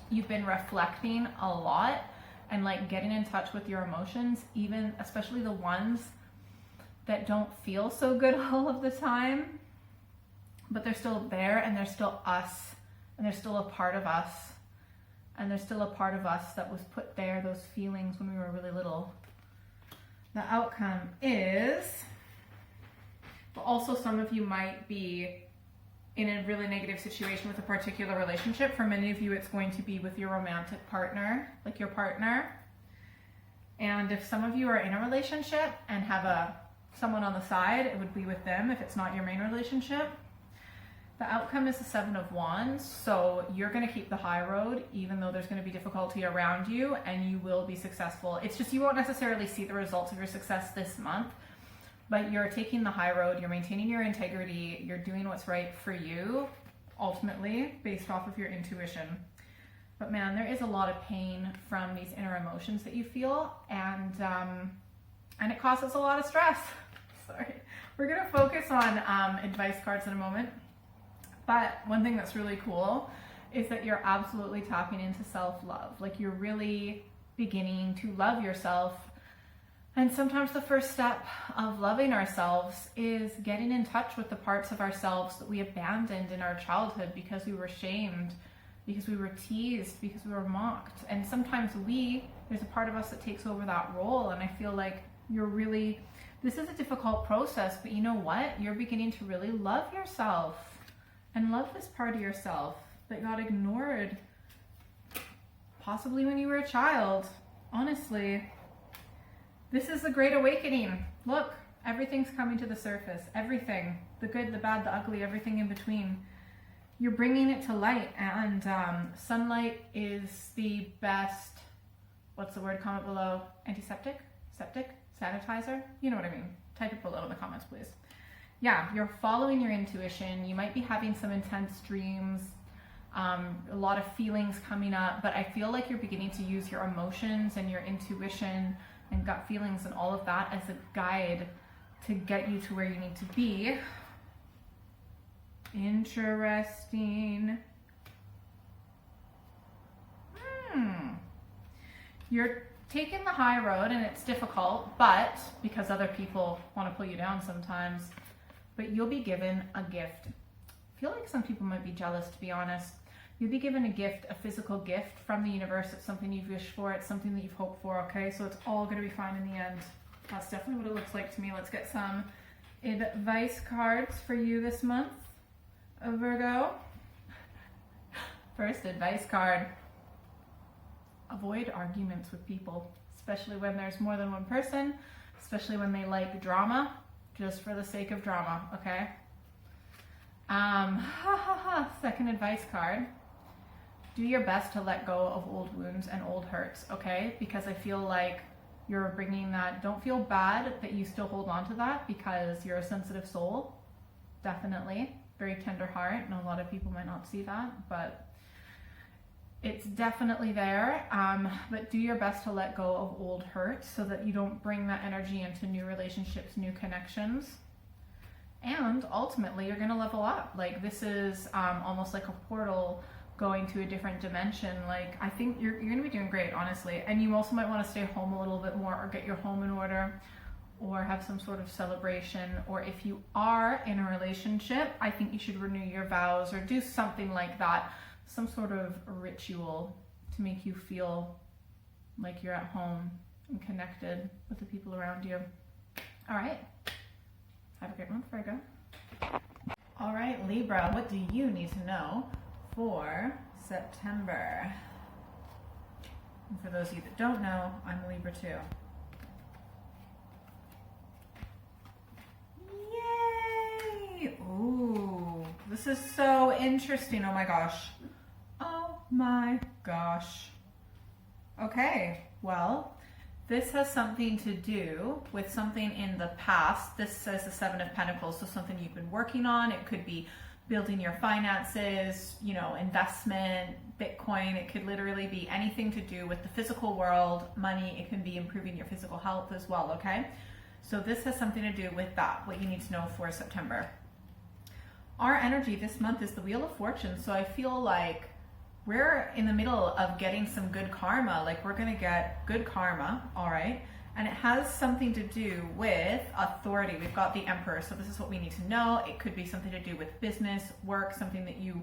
you've been reflecting a lot and like getting in touch with your emotions, even especially the ones that don't feel so good all of the time, but they're still there and they're still us and they're still a part of us and there's still a part of us that was put there, those feelings when we were really little. The outcome is, but also some of you might be in a really negative situation with a particular relationship. For many of you, it's going to be with your romantic partner, like your partner. And if some of you are in a relationship and have someone on the side, it would be with them if it's not your main relationship. The outcome is the 7 of Wands, so you're going to keep the high road even though there's going to be difficulty around you, and you will be successful. It's just you won't necessarily see the results of your success this month, but you're taking the high road, you're maintaining your integrity, you're doing what's right for you, ultimately, based off of your intuition. But man, there is a lot of pain from these inner emotions that you feel, and it causes a lot of stress. Sorry. We're going to focus on advice cards in a moment. But one thing that's really cool is that you're absolutely tapping into self-love. Like, you're really beginning to love yourself. And sometimes the first step of loving ourselves is getting in touch with the parts of ourselves that we abandoned in our childhood because we were shamed, because we were teased, because we were mocked. And sometimes there's a part of us that takes over that role. And I feel like this is a difficult process, but you know what? You're beginning to really love yourself. And love this part of yourself that got ignored, possibly when you were a child. Honestly, this is the Great Awakening. Look, everything's coming to the surface. Everything. The good, the bad, the ugly, everything in between. You're bringing it to light, and sunlight is the best, what's the word, comment below, antiseptic? Septic? Sanitizer? You know what I mean. Type it below in the comments, please. Yeah, you're following your intuition. You might be having some intense dreams, a lot of feelings coming up, but I feel like you're beginning to use your emotions and your intuition and gut feelings and all of that as a guide to get you to where you need to be. Interesting. You're taking the high road and it's difficult, but because other people want to pull you down sometimes, but you'll be given a gift. I feel like some people might be jealous, to be honest. You'll be given a gift, a physical gift from the universe. It's something you've wished for. It's something that you've hoped for, okay? So it's all going to be fine in the end. That's definitely what it looks like to me. Let's get some advice cards for you this month, Virgo. First advice card. Avoid arguments with people, especially when there's more than one person, especially when they like drama. Just for the sake of drama, okay? Second advice card. Do your best to let go of old wounds and old hurts, okay? Because I feel like you're bringing that. Don't feel bad that you still hold on to that because you're a sensitive soul. Definitely. Very tender heart, and a lot of people might not see that, but it's definitely there. But do your best to let go of old hurts so that you don't bring that energy into new relationships, new connections. And ultimately, you're going to level up. Like, this is almost like a portal going to a different dimension. Like, I think you're going to be doing great, honestly. And you also might want to stay home a little bit more, or get your home in order, or have some sort of celebration. Or if you are in a relationship, I think you should renew your vows or do something like that some sort of ritual to make you feel like you're at home and connected with the people around you. All right. Have a great month, Virgo. All right, Libra, what do you need to know for September? And for those of you that don't know, I'm a Libra too. Yay! Ooh, this is so interesting. Oh my gosh. Oh my gosh. Okay, well, this has something to do with something in the past. This says the Seven of Pentacles, so something you've been working on. It could be building your finances, you know, investment, Bitcoin. It could literally be anything to do with the physical world, money. It can be improving your physical health as well, okay? So this has something to do with that, what you need to know for September. Our energy this month is the Wheel of Fortune, so I feel like we're in the middle of getting some good karma. Like, we're gonna get good karma, all right? And it has something to do with authority. We've got the Emperor, so this is what we need to know. It could be something to do with business, work, something that you,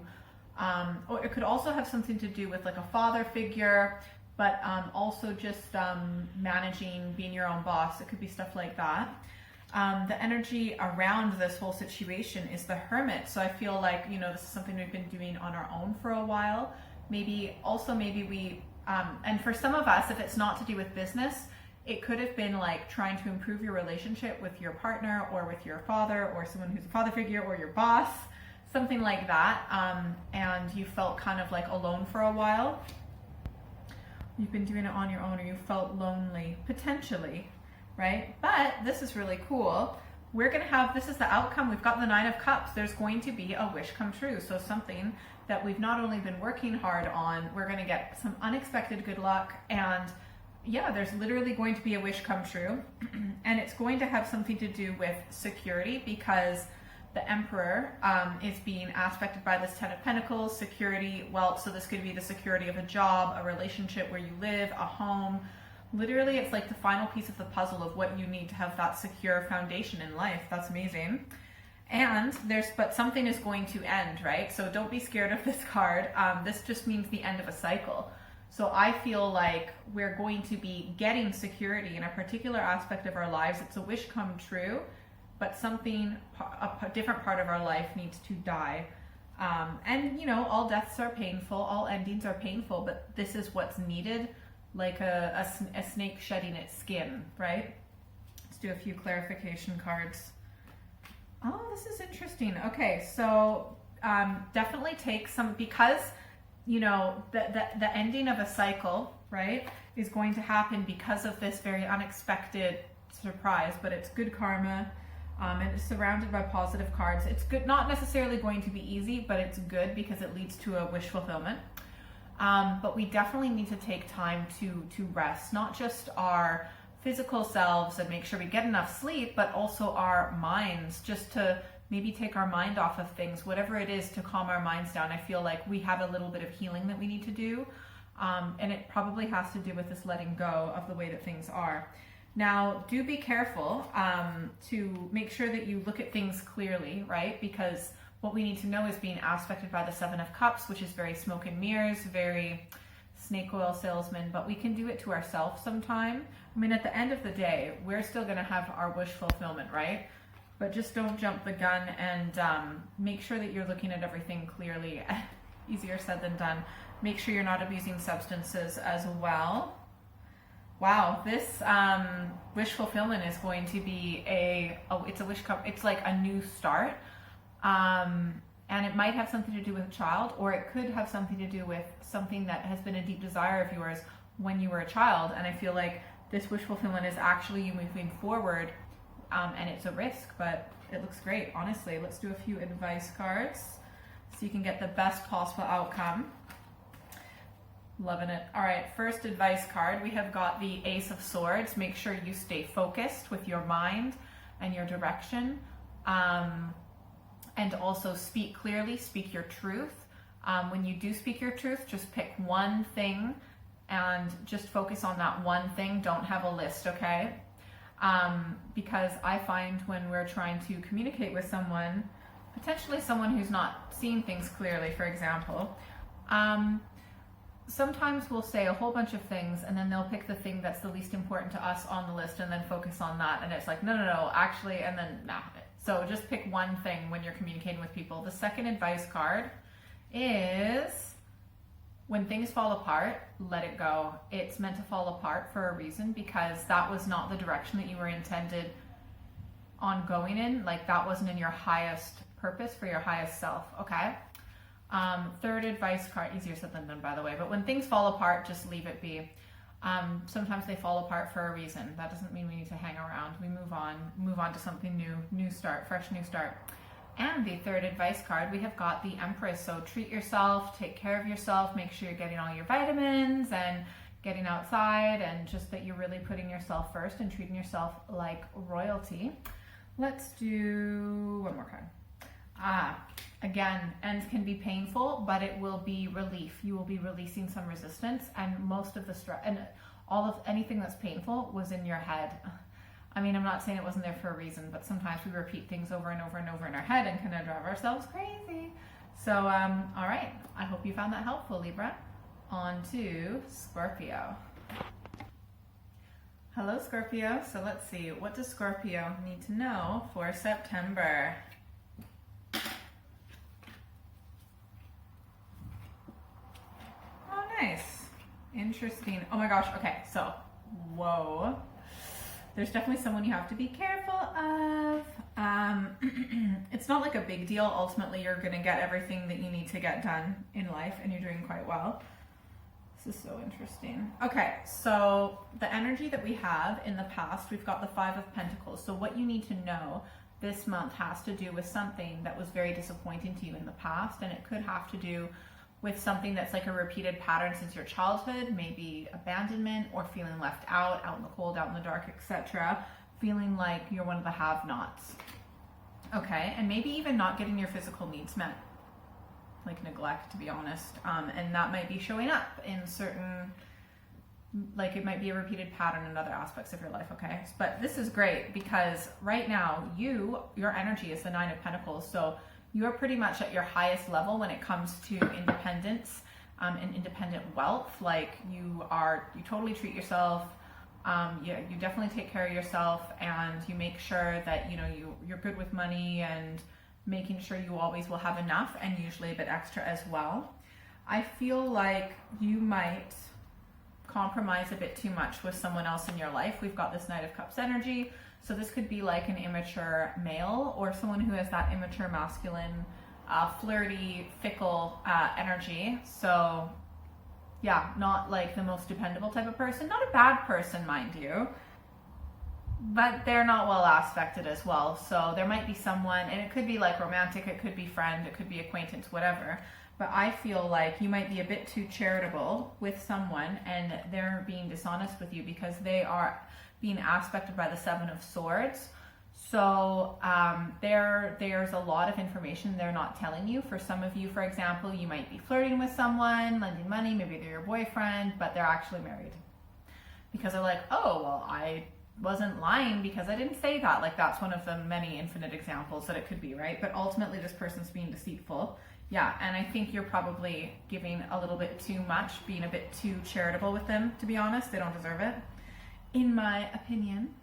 or it could also have something to do with like a father figure, but also just managing, being your own boss. It could be stuff like that. The energy around this whole situation is the Hermit. So I feel like, you know, this is something we've been doing on our own for a while. Maybe we, and for some of us, if it's not to do with business, it could have been like trying to improve your relationship with your partner or with your father or someone who's a father figure or your boss, something like that. And you felt kind of like alone for a while. You've been doing it on your own, or you felt lonely, potentially, right? But this is really cool. We're going to have, this is the outcome. We've got the Nine of Cups. There's going to be a wish come true. So something that we've not only been working hard on, we're going to get some unexpected good luck. And yeah, there's literally going to be a wish come true. And it's going to have something to do with security, because the Emperor is being aspected by this Ten of Pentacles, security, wealth. So this could be the security of a job, a relationship where you live, a home. Literally, it's like the final piece of the puzzle of what you need to have that secure foundation in life. That's amazing. And but something is going to end, right? So don't be scared of this card. This just means the end of a cycle. So I feel like we're going to be getting security in a particular aspect of our lives. It's a wish come true, but something, a different part of our life needs to die. And you know, all deaths are painful, all endings are painful, but this is what's needed. Like a snake shedding its skin, right? Let's do a few clarification cards. Oh, this is interesting. Okay, so definitely take some, because, you know, the ending of a cycle, right, is going to happen because of this very unexpected surprise, but it's good karma, and it's surrounded by positive cards. It's good, not necessarily going to be easy, but it's good because it leads to a wish fulfillment. But we definitely need to take time to rest, not just our physical selves and make sure we get enough sleep, but also our minds, just to maybe take our mind off of things, whatever it is to calm our minds down. I feel like we have a little bit of healing that we need to do. And it probably has to do with this letting go of the way that things are. Now, do be careful to make sure that you look at things clearly, right? Because what we need to know is being aspected by the Seven of Cups, which is very smoke and mirrors, very snake oil salesman, but we can do it to ourselves sometime. I mean, at the end of the day, we're still going to have our wish fulfillment, right? But just don't jump the gun, and make sure that you're looking at everything clearly. Easier said than done. Make sure you're not abusing substances as well. Wow, this wish fulfillment is going to be it's like a new start. And it might have something to do with a child, or it could have something to do with something that has been a deep desire of yours when you were a child. And I feel like this wish fulfillment is actually you moving forward, and it's a risk, but it looks great, honestly. Let's do a few advice cards so you can get the best possible outcome. Loving it. All right, first advice card, we have got the Ace of Swords. Make sure you stay focused with your mind and your direction. And also speak clearly, speak your truth. When you do speak your truth, just pick one thing and just focus on that one thing. Don't have a list, okay? Because I find when we're trying to communicate with someone, potentially someone who's not seeing things clearly, for example, Sometimes we'll say a whole bunch of things and then they'll pick the thing that's the least important to us on the list and then focus on that. And it's like, no, actually, and then nah. So just pick one thing when you're communicating with people. The second advice card is when things fall apart, let it go. It's meant to fall apart for a reason, because that was not the direction that you were intended on going in. Like, that wasn't in your highest purpose for your highest self, okay? Third advice card, easier said than done, by the way, but when things fall apart, just leave it be. Sometimes they fall apart for a reason. That doesn't mean we need to hang around. We move on to something new start, fresh new start. And the third advice card, we have got the Empress. So treat yourself, take care of yourself, make sure you're getting all your vitamins and getting outside, and just that you're really putting yourself first and treating yourself like royalty. Let's do one more card. Again, ends can be painful, but it will be relief. You will be releasing some resistance, and most of the stress and all of anything that's painful was in your head. I mean, I'm not saying it wasn't there for a reason, but sometimes we repeat things over and over and over in our head and kind of drive ourselves crazy. So, all right. I hope you found that helpful, Libra. On to Scorpio. Hello, Scorpio. So let's see. What does Scorpio need to know for September? Oh, nice. Interesting. Oh my gosh. Okay. So, whoa. There's definitely someone you have to be careful of. It's not like a big deal. Ultimately, you're going to get everything that you need to get done in life, and you're doing quite well. This is so interesting. Okay, so the energy that we have in the past, we've got the Five of Pentacles. So what you need to know this month has to do with something that was very disappointing to you in the past, and it could have to do with something that's like a repeated pattern since your childhood, maybe abandonment or feeling left out in the cold, out in the dark, etc. Feeling like you're one of the have-nots. Okay, and maybe even not getting your physical needs met, like neglect, to be honest. And that might be showing up in certain, like it might be a repeated pattern in other aspects of your life, okay? But this is great because right now, your energy is the Nine of Pentacles, so you're pretty much at your highest level when it comes to independence and independent wealth. Like you totally treat yourself. You definitely take care of yourself, and you make sure that you're good with money and making sure you always will have enough, and usually a bit extra as well. I feel like you might compromise a bit too much with someone else in your life. We've got this Knight of Cups energy. So this could be like an immature male or someone who has that immature masculine, flirty, fickle energy. So yeah, not like the most dependable type of person. Not a bad person, mind you, but they're not well aspected as well. So there might be someone, and it could be like romantic, it could be friend, it could be acquaintance, whatever. But I feel like you might be a bit too charitable with someone, and they're being dishonest with you because they are being aspected by the Seven of Swords. So there's a lot of information they're not telling you. For some of you, for example, you might be flirting with someone, lending money, maybe they're your boyfriend, but they're actually married. Because they're like, oh, well, I wasn't lying because I didn't say that. Like that's one of the many infinite examples that it could be, right? But ultimately this person's being deceitful. Yeah, and I think you're probably giving a little bit too much, being a bit too charitable with them, to be honest. They don't deserve it, in my opinion.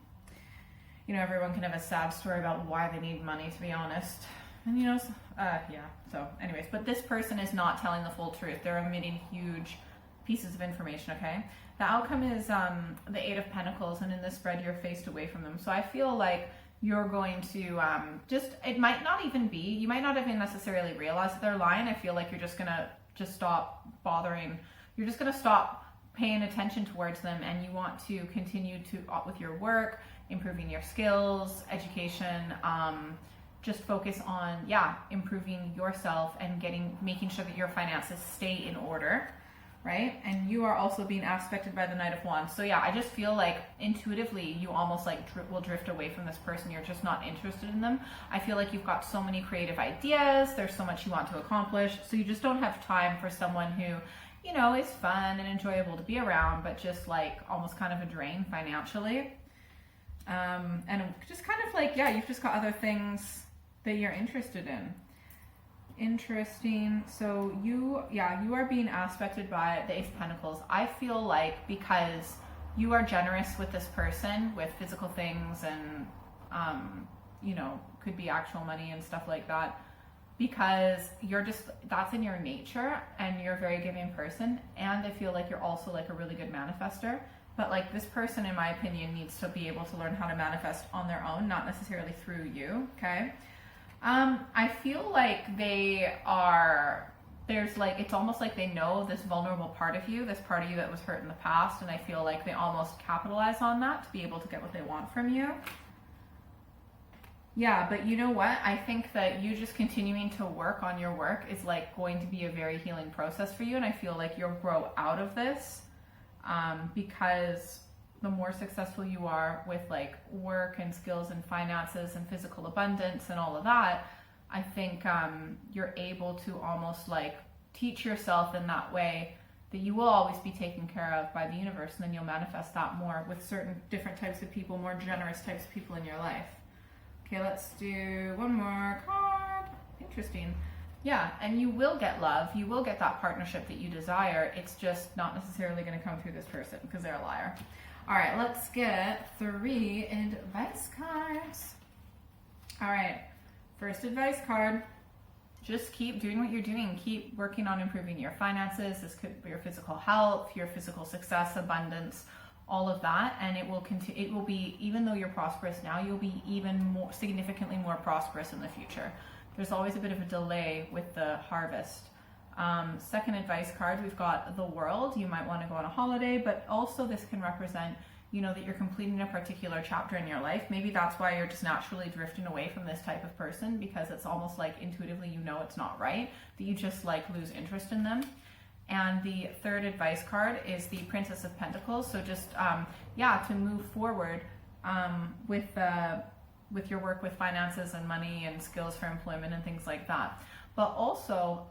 Everyone can have a sad story about why they need money, to be honest. And yeah, so anyways, but this person is not telling the full truth. They're omitting huge pieces of information, okay? The outcome is the Eight of Pentacles, and in this spread, you're faced away from them. So I feel like you're going to it might not even be, you might not even necessarily realize that they're lying. I feel like you're just gonna stop bothering. You're just gonna stop paying attention towards them, and you want to continue to with your work, improving your skills, education, just focus on improving yourself and making sure that your finances stay in order, right? And you are also being aspected by the Knight of Wands. So yeah, I just feel like intuitively you almost like will drift away from this person. You're just not interested in them. I feel like you've got so many creative ideas, there's so much you want to accomplish, so you just don't have time for someone who is fun and enjoyable to be around, but just like almost kind of a drain financially. And just kind of like, you've just got other things that you're interested in. Interesting. So you are being aspected by the Ace of Pentacles. I feel like because you are generous with this person, with physical things and, could be actual money and stuff like that, because that's in your nature and you're a very giving person. And I feel like you're also like a really good manifester. But like this person, in my opinion, needs to be able to learn how to manifest on their own, not necessarily through you, okay? I feel like it's almost like they know this vulnerable part of you, this part of you that was hurt in the past, and I feel like they almost capitalize on that to be able to get what they want from you. Yeah, but you know what? I think that you just continuing to work on your work is like going to be a very healing process for you, and I feel like you'll grow out of this, because the more successful you are with like work and skills and finances and physical abundance and all of that, I think you're able to almost like teach yourself in that way that you will always be taken care of by the universe, and then you'll manifest that more with certain different types of people, more generous types of people in your life. Okay, let's do one more card. Interesting. Yeah, and you will get love. You will get that partnership that you desire. It's just not necessarily going to come through this person because they're a liar. All right, let's get 3 advice cards. All right, first advice card. Just keep doing what you're doing. Keep working on improving your finances. This could be your physical health, your physical success, abundance, all of that. And it will continue. It will be, even though you're prosperous now, you'll be even more, significantly more prosperous in the future. There's always a bit of a delay with the harvest. Second advice card, we've got the World. You might want to go on a holiday, but also this can represent, that you're completing a particular chapter in your life. Maybe that's why you're just naturally drifting away from this type of person, because it's almost like intuitively it's not right, that you just like lose interest in them. And the third advice card is the Princess of Pentacles. So just, to move forward with your work with finances and money and skills for employment and things like that. But also,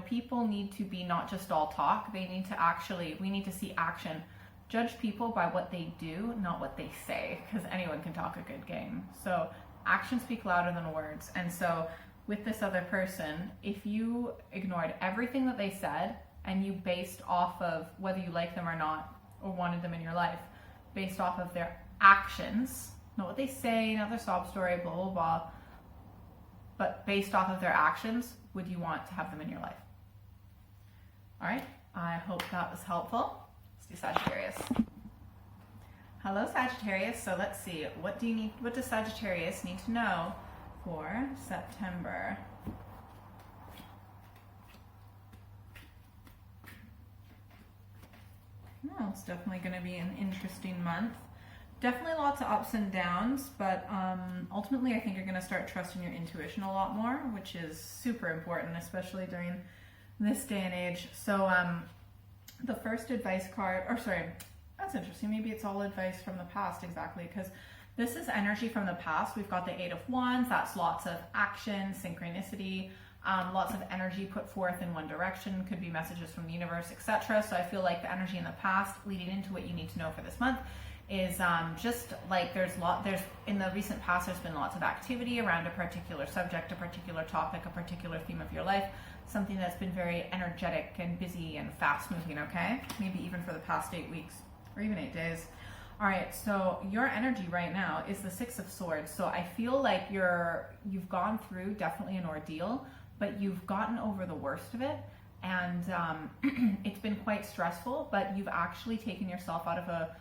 people need to be not just all talk. We need to see action. Judge people by what they do, not what they say, because anyone can talk a good game. So actions speak louder than words. And so with this other person, if you ignored everything that they said and you based off of whether you like them or not, or wanted them in your life, based off of their actions, not what they say, not their sob story, blah, blah, blah, but based off of their actions, would you want to have them in your life? All right, I hope that was helpful. Let's do Sagittarius. Hello, Sagittarius. So let's see, what does Sagittarius need to know for September? Oh, it's definitely going to be an interesting month. Definitely lots of ups and downs, but ultimately I think you're going to start trusting your intuition a lot more, which is super important, especially during this day and age. So the first advice card, that's interesting. Maybe it's all advice from the past, exactly, because this is energy from the past. We've got the 8 of Wands. That's lots of action, synchronicity, lots of energy put forth in one direction. Could be messages from the universe, etc. So I feel like the energy in the past leading into what you need to know for this month is just like there's in the recent past there's been lots of activity around a particular subject, a particular topic, a particular theme of your life, something that's been very energetic and busy and fast moving, okay? Maybe even for the past 8 weeks or even 8 days. All right, so your energy right now is the 6 of Swords. So I feel like you've gone through definitely an ordeal, but you've gotten over the worst of it. And it's been quite stressful, but you've actually taken yourself out of a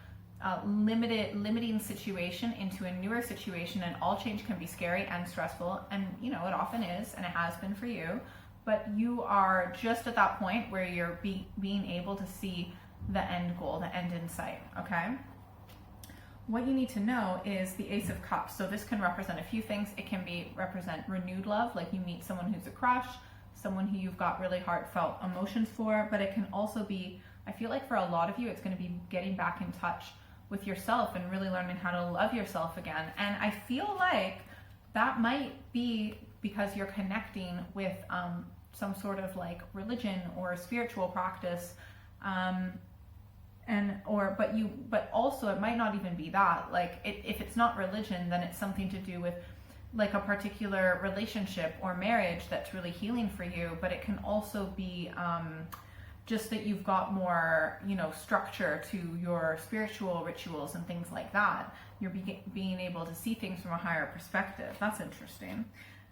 limiting situation into a newer situation, and all change can be scary and stressful, and it often is, and it has been for you, but you are just at that point where you're being able to see the end goal, the end in sight, okay? What you need to know is the Ace of Cups. So this can represent a few things. It can represent renewed love, like you meet someone who's a crush, someone who you've got really heartfelt emotions for, but it can also be, I feel like for a lot of you, it's going to be getting back in touch with yourself and really learning how to love yourself again. And I feel like that might be because you're connecting with some sort of like religion or spiritual practice, but also it might not even be that. Like if it's not religion, then it's something to do with like a particular relationship or marriage that's really healing for you, but it can also be just that you've got more, you know, structure to your spiritual rituals and things like that. You're being able to see things from a higher perspective. That's interesting.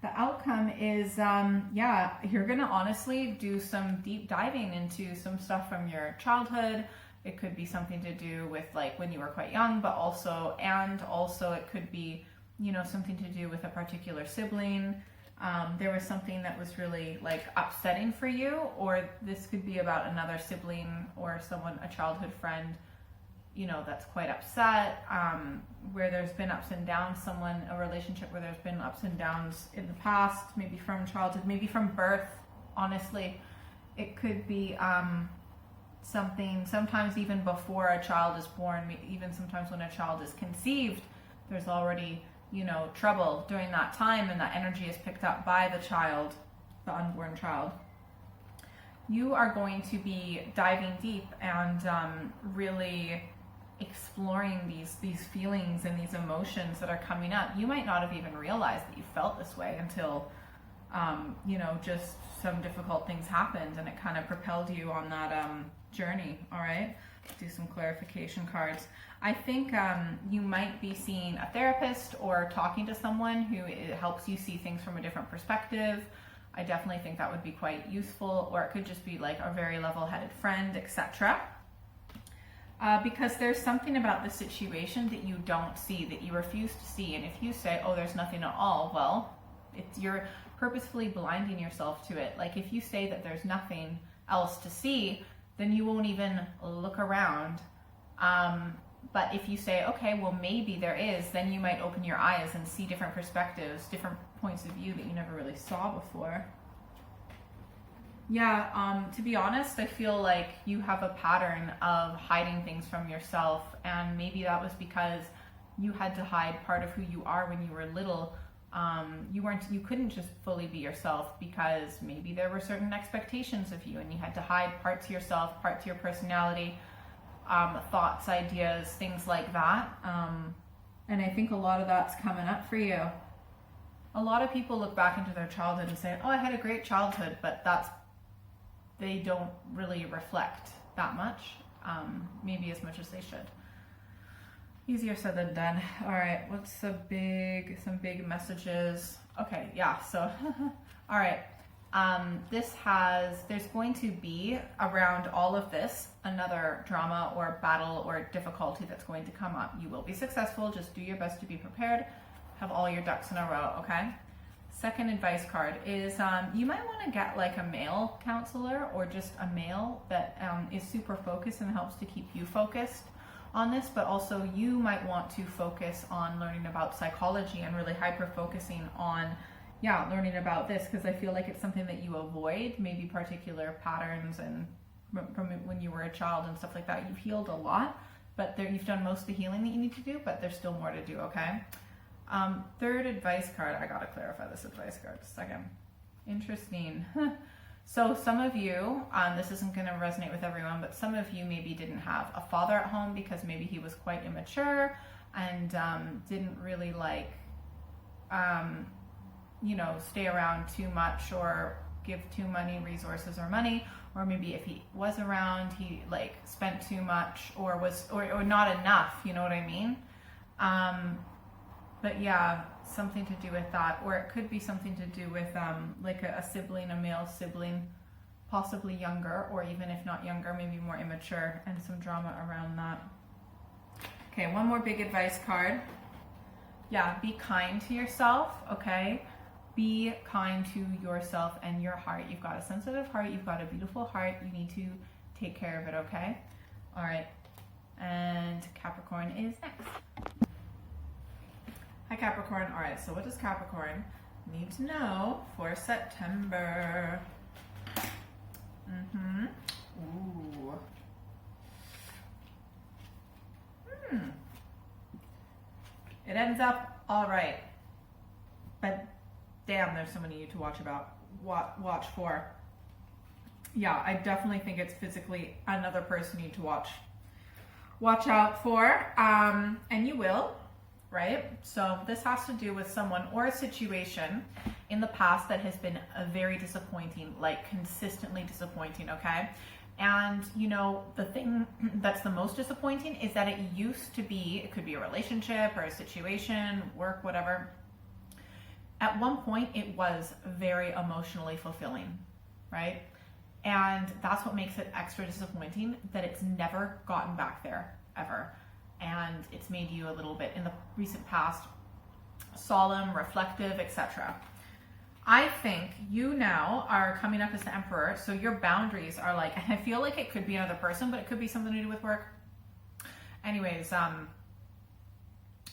The outcome is, yeah, you're going to honestly do some deep diving into some stuff from your childhood. It could be something to do with like when you were quite young, but also it could be, you know, something to do with a particular sibling. There was something that was really like upsetting for you, or this could be about another sibling or someone, a childhood friend, you know, that's quite upset, where there's been ups and downs, a relationship where there's been ups and downs in the past, maybe from childhood, maybe from birth. Honestly, it could be something, sometimes even before a child is born, even sometimes when a child is conceived, there's already, you know, trouble during that time, and that energy is picked up by the child, the unborn child. You are going to be diving deep and really exploring these feelings and these emotions that are coming up. You might not have even realized that you felt this way until, you know, just some difficult things happened and it kind of propelled you on that journey. All right, do some clarification cards. I think you might be seeing a therapist or talking to someone who helps you see things from a different perspective. I definitely think that would be quite useful, or it could just be like a very level-headed friend, etc. Because there's something about the situation that you don't see, that you refuse to see. And if you say, oh, there's nothing at all, well, you're purposefully blinding yourself to it. Like if you say that there's nothing else to see, then you won't even look around. But if you say, okay, well, maybe there is, then you might open your eyes and see different perspectives, different points of view that you never really saw before. Yeah, to be honest, I feel like you have a pattern of hiding things from yourself, and maybe that was because you had to hide part of who you are when you were little. You couldn't just fully be yourself because maybe there were certain expectations of you, and you had to hide parts of yourself, parts of your personality, thoughts, ideas, things like that. And I think a lot of that's coming up for you. A lot of people look back into their childhood and say, oh, I had a great childhood, but they don't really reflect that much, maybe as much as they should. Easier said than done. All right, what's some big messages? Okay, yeah, so, all right. There's going to be around all of this another drama or battle or difficulty that's going to come up. You will be successful. Just do your best to be prepared. Have all your ducks in a row, okay? Second advice card is you might want to get like a male counselor, or just a male that is super focused and helps to keep you focused on this, but also you might want to focus on learning about psychology and really hyper focusing on learning about this, because I feel like it's something that you avoid, maybe particular patterns and from when you were a child and stuff like that. You've healed a lot, but you've done most of the healing that you need to do, but there's still more to do, okay? Third advice card, I gotta clarify this advice card a second. Interesting. So some of you, this isn't gonna resonate with everyone, but some of you maybe didn't have a father at home because maybe he was quite immature and didn't really like, you know, stay around too much or give too many resources or money, or maybe if he was around, he like spent too much or not enough, you know what I mean? But yeah, something to do with that, or it could be something to do with like a sibling, a male sibling, possibly younger, or even if not younger, maybe more immature, and some drama around that. Okay, one more big advice card. Yeah, be kind to yourself, okay? Be kind to yourself and your heart. You've got a sensitive heart, you've got a beautiful heart, you need to take care of it, okay? All right, and Capricorn is next. Hi Capricorn. All right, so what does Capricorn need to know for September? Ooh. It ends up all right, but damn, there's someone you need to watch for. Yeah, I definitely think it's physically another person you need to watch out for, and you will. right? So this has to do with someone or a situation in the past that has been very disappointing, like consistently disappointing, okay? And you know, the thing that's the most disappointing is that it used to be, it could be a relationship or a situation, work, whatever. At one point, it was very emotionally fulfilling, right? And that's what makes it extra disappointing, that it's never gotten back there, ever. And it's made you a little bit, in the recent past, solemn, reflective, etc. I think you now are coming up as the Emperor, so your boundaries are like, and I feel like it could be another person, but it could be something to do with work. Anyways,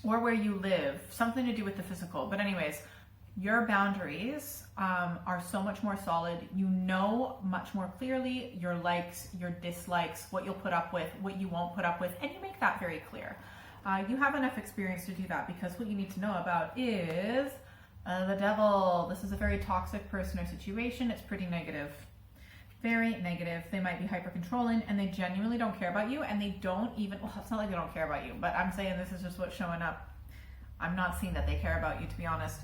or where you live, something to do with the physical. But anyways, your boundaries are so much more solid. You know much more clearly your likes, your dislikes, what you'll put up with, what you won't put up with, and you make that very clear. You have enough experience to do that, because what you need to know about is the devil. This is a very toxic person or situation. It's pretty negative. Very negative. They might be hyper controlling, and they genuinely don't care about you, and they don't even, well, it's not like they don't care about you, but I'm saying this is just what's showing up. I'm not seeing that they care about you, to be honest.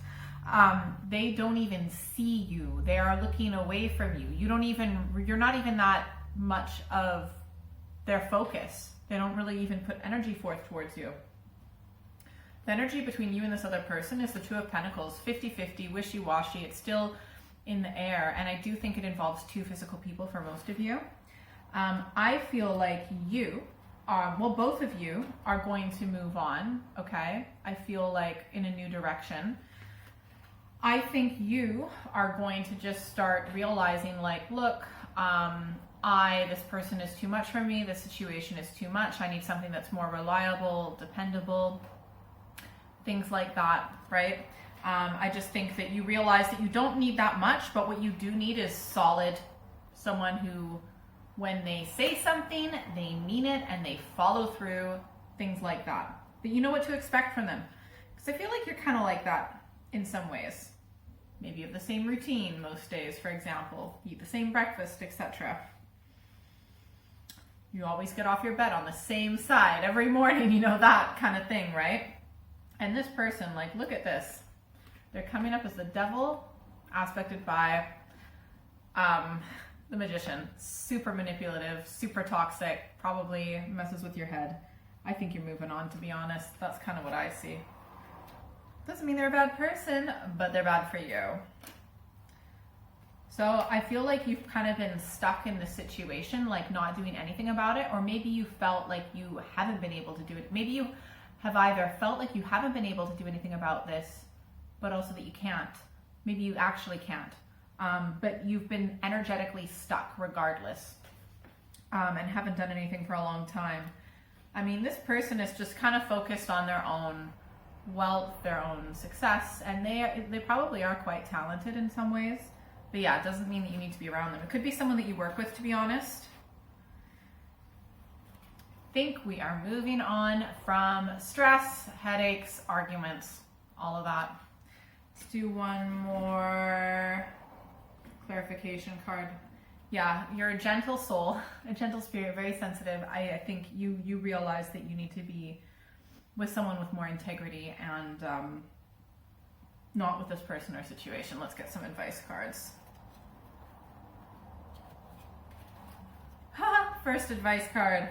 They don't even see you. They are looking away from you. You're not even that much of their focus. They don't really even put energy forth towards you. The energy between you and this other person is the Two of Pentacles, 50-50, wishy-washy. It's still in the air, and I do think it involves two physical people for most of you. I feel like you, both of you are going to move on, okay? I feel like in a new direction. I think you are going to just start realizing, like, look, this person is too much for me. This situation is too much. I need something that's more reliable, dependable, things like that, right? I just think that you realize that you don't need that much, but what you do need is solid, someone who, when they say something, they mean it and they follow through, things like that. But you know what to expect from them. Because I feel like you're kind of like that in some ways. Maybe you have the same routine most days, for example. You eat the same breakfast, etc. You always get off your bed on the same side every morning, you know, that kind of thing, right? And this person, like, look at this. They're coming up as the devil, aspected by the Magician. Super manipulative, super toxic, probably messes with your head. I think you're moving on, to be honest. That's kind of what I see. Doesn't mean they're a bad person, but they're bad for you. So I feel like you've kind of been stuck in the situation, like not doing anything about it, or maybe you felt like you haven't been able to do it. Maybe you have either felt like you haven't been able to do anything about this, but also that you can't. Maybe you actually can't. But you've been energetically stuck regardless, and haven't done anything for a long time. I mean, this person is just kind of focused on their own wealth, their own success, and they probably are quite talented in some ways. But yeah, it doesn't mean that you need to be around them. It could be someone that you work with, to be honest. I think we are moving on from stress, headaches, arguments, all of that. Let's do one more clarification card. Yeah, you're a gentle soul, a gentle spirit, very sensitive. I think you realize that you need to be with someone with more integrity and not with this person or situation. Let's get some advice cards. First advice card.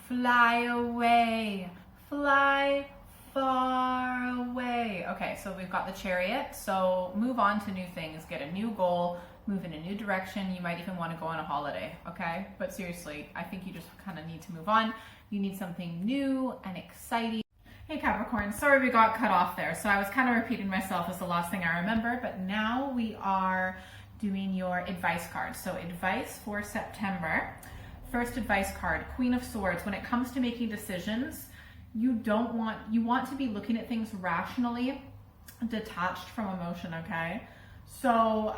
Fly away. Fly far away. Okay, so we've got the Chariot. So move on to new things. Get a new goal. Move in a new direction. You might even want to go on a holiday, okay? But seriously, I think you just kind of need to move on. You need something new and exciting. Hey Capricorn, sorry we got cut off there. So I was kind of repeating myself as the last thing I remember, but now we are doing your advice cards. So advice for September. First advice card, Queen of Swords. When it comes to making decisions, you want to be looking at things rationally, detached from emotion, okay? So,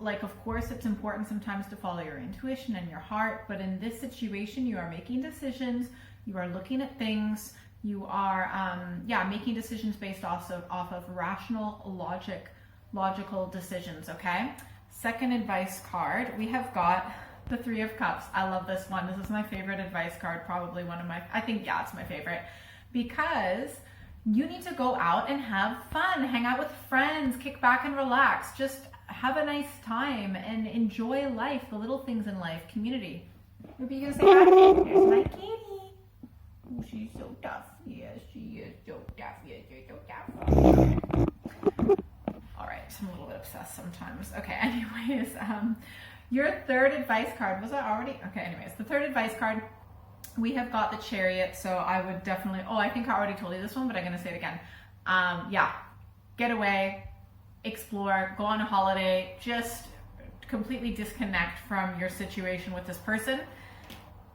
like, of course, it's important sometimes to follow your intuition and your heart, but in this situation, you are making decisions, you are looking at things, you are, making decisions based off of rational, logical decisions, okay? Second advice card, we have got the Three of Cups. I love this one. This is my favorite advice card, probably one of my, I think, yeah, it's my favorite. because you need to go out and have fun, hang out with friends, kick back and relax, just have a nice time and enjoy life, the little things in life, community. Maybe you're gonna say hi. There's my kitty. Oh, she's so tough. Yes, she is so tough. Yes, she's so tough. All right, I'm a little bit obsessed sometimes. Okay, anyways, your third advice card, was that already? Okay, anyways, the third advice card, we have got the Chariot, so I would definitely, I think I already told you this one, but I'm gonna say it again. Yeah, get away, explore, go on a holiday, just completely disconnect from your situation with this person.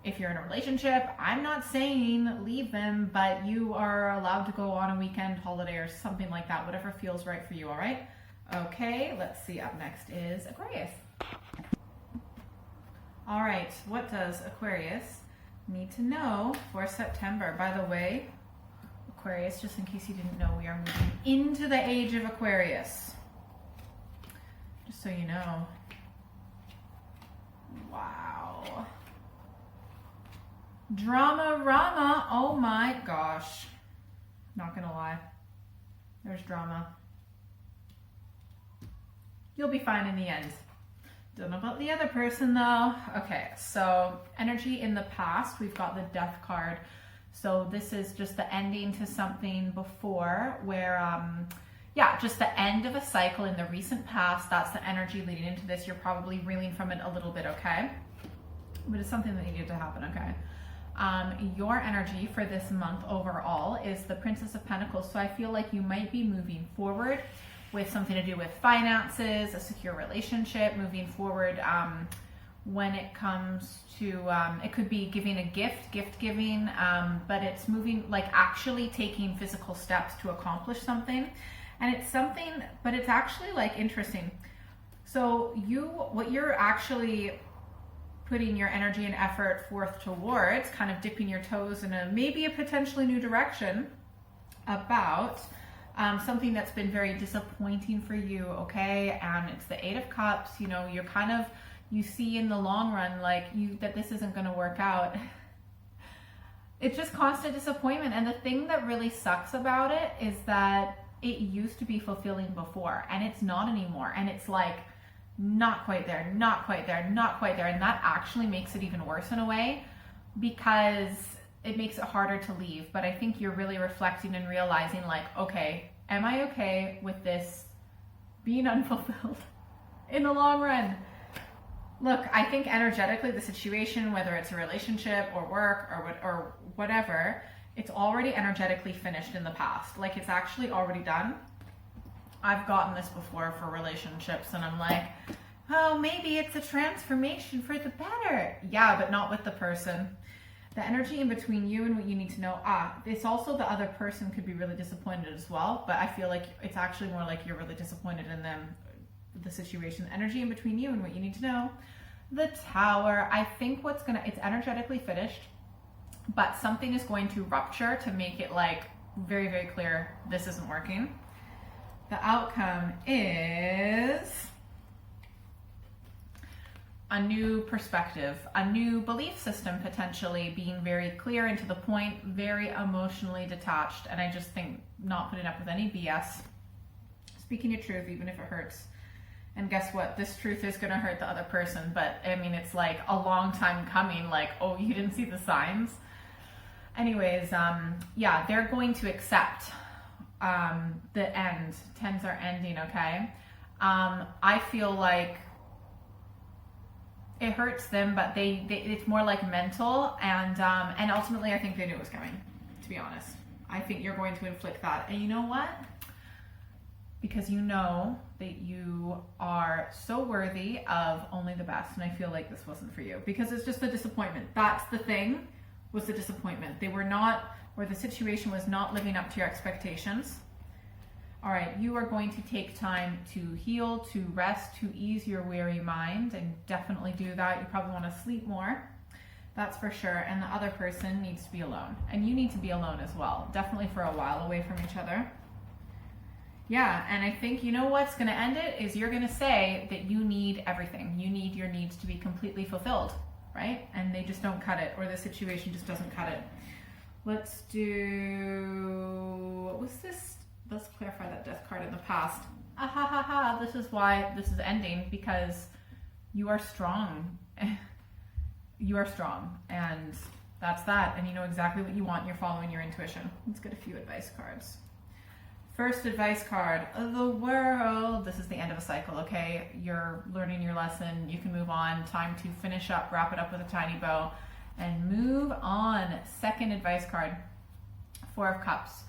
If you're in a relationship, I'm not saying leave them, but you are allowed to go on a weekend holiday or something like that, whatever feels right for you, all right? Okay, let's see, up next is Aquarius. All right, what does Aquarius need to know for September? By the way, Aquarius, just in case you didn't know, we are moving into the age of Aquarius. Just so you know. Wow. Drama, rama, oh my gosh. Not gonna lie. There's drama. You'll be fine in the end. Don't know about the other person though. Okay, so energy in the past, we've got the Death card. So this is just the ending to something before where, just the end of a cycle in the recent past. That's the energy leading into this. You're probably reeling from it a little bit, okay? But it's something that needed to happen, okay? Your energy for this month overall is the Princess of Pentacles. So I feel like you might be moving forward with something to do with finances, a secure relationship, moving forward when it comes to, it could be giving a gift giving, but it's moving, like actually taking physical steps to accomplish something. And it's something, but it's actually like interesting. So what you're actually putting your energy and effort forth towards, kind of dipping your toes in maybe a potentially new direction about something that's been very disappointing for you, okay? And it's the Eight of Cups, you're kind of, you see in the long run, like that this isn't gonna work out. It's just constant disappointment. And the thing that really sucks about it is that it used to be fulfilling before and it's not anymore. And it's like, not quite there, not quite there, not quite there. And that actually makes it even worse in a way because it makes it harder to leave. But I think you're really reflecting and realizing like, okay, am I okay with this being unfulfilled in the long run? Look, I think energetically the situation, whether it's a relationship or work or whatever, it's already energetically finished in the past. Like it's actually already done. I've gotten this before for relationships and I'm like, oh, maybe it's a transformation for the better. Yeah, but not with the person. The energy in between you and what you need to know, it's also the other person could be really disappointed as well, but I feel like it's actually more like you're really disappointed in them, the situation. The energy in between you and what you need to know. The Tower, I think it's energetically finished, but something is going to rupture to make it like very, very clear this isn't working. The outcome is a new perspective, a new belief system, potentially being very clear and to the point, very emotionally detached. And I just think not putting up with any BS, speaking your truth, even if it hurts. And guess what? This truth is going to hurt the other person. But I mean, it's like a long time coming, like, oh, you didn't see the signs. Anyways, they're going to accept the end. Tens are ending, okay? I feel like it hurts them, but it's more like mental, and ultimately I think they knew it was coming, to be honest. I think you're going to inflict that. And you know what? Because you know that you are so worthy of only the best, and I feel like this wasn't for you. Because it's just the disappointment. That's the thing, was the disappointment. They were not, or the situation was not living up to your expectations. All right, you are going to take time to heal, to rest, to ease your weary mind, and definitely do that. You probably want to sleep more, that's for sure. And the other person needs to be alone, and you need to be alone as well, definitely for a while away from each other. Yeah, and I think, you know what's going to end it is you're going to say that you need everything. You need your needs to be completely fulfilled, right? And they just don't cut it, or the situation just doesn't cut it. Let's do, what was this? Let's clarify that death card in the past. Ah, ha, ha, ha. This is why this is ending, because you are strong. You are strong, and that's that. And you know exactly what you want. You're following your intuition. Let's get a few advice cards. First advice card, the world. This is the end of a cycle, okay? You're learning your lesson. You can move on. Time to finish up, wrap it up with a tiny bow, and move on. Second advice card, Four of Cups.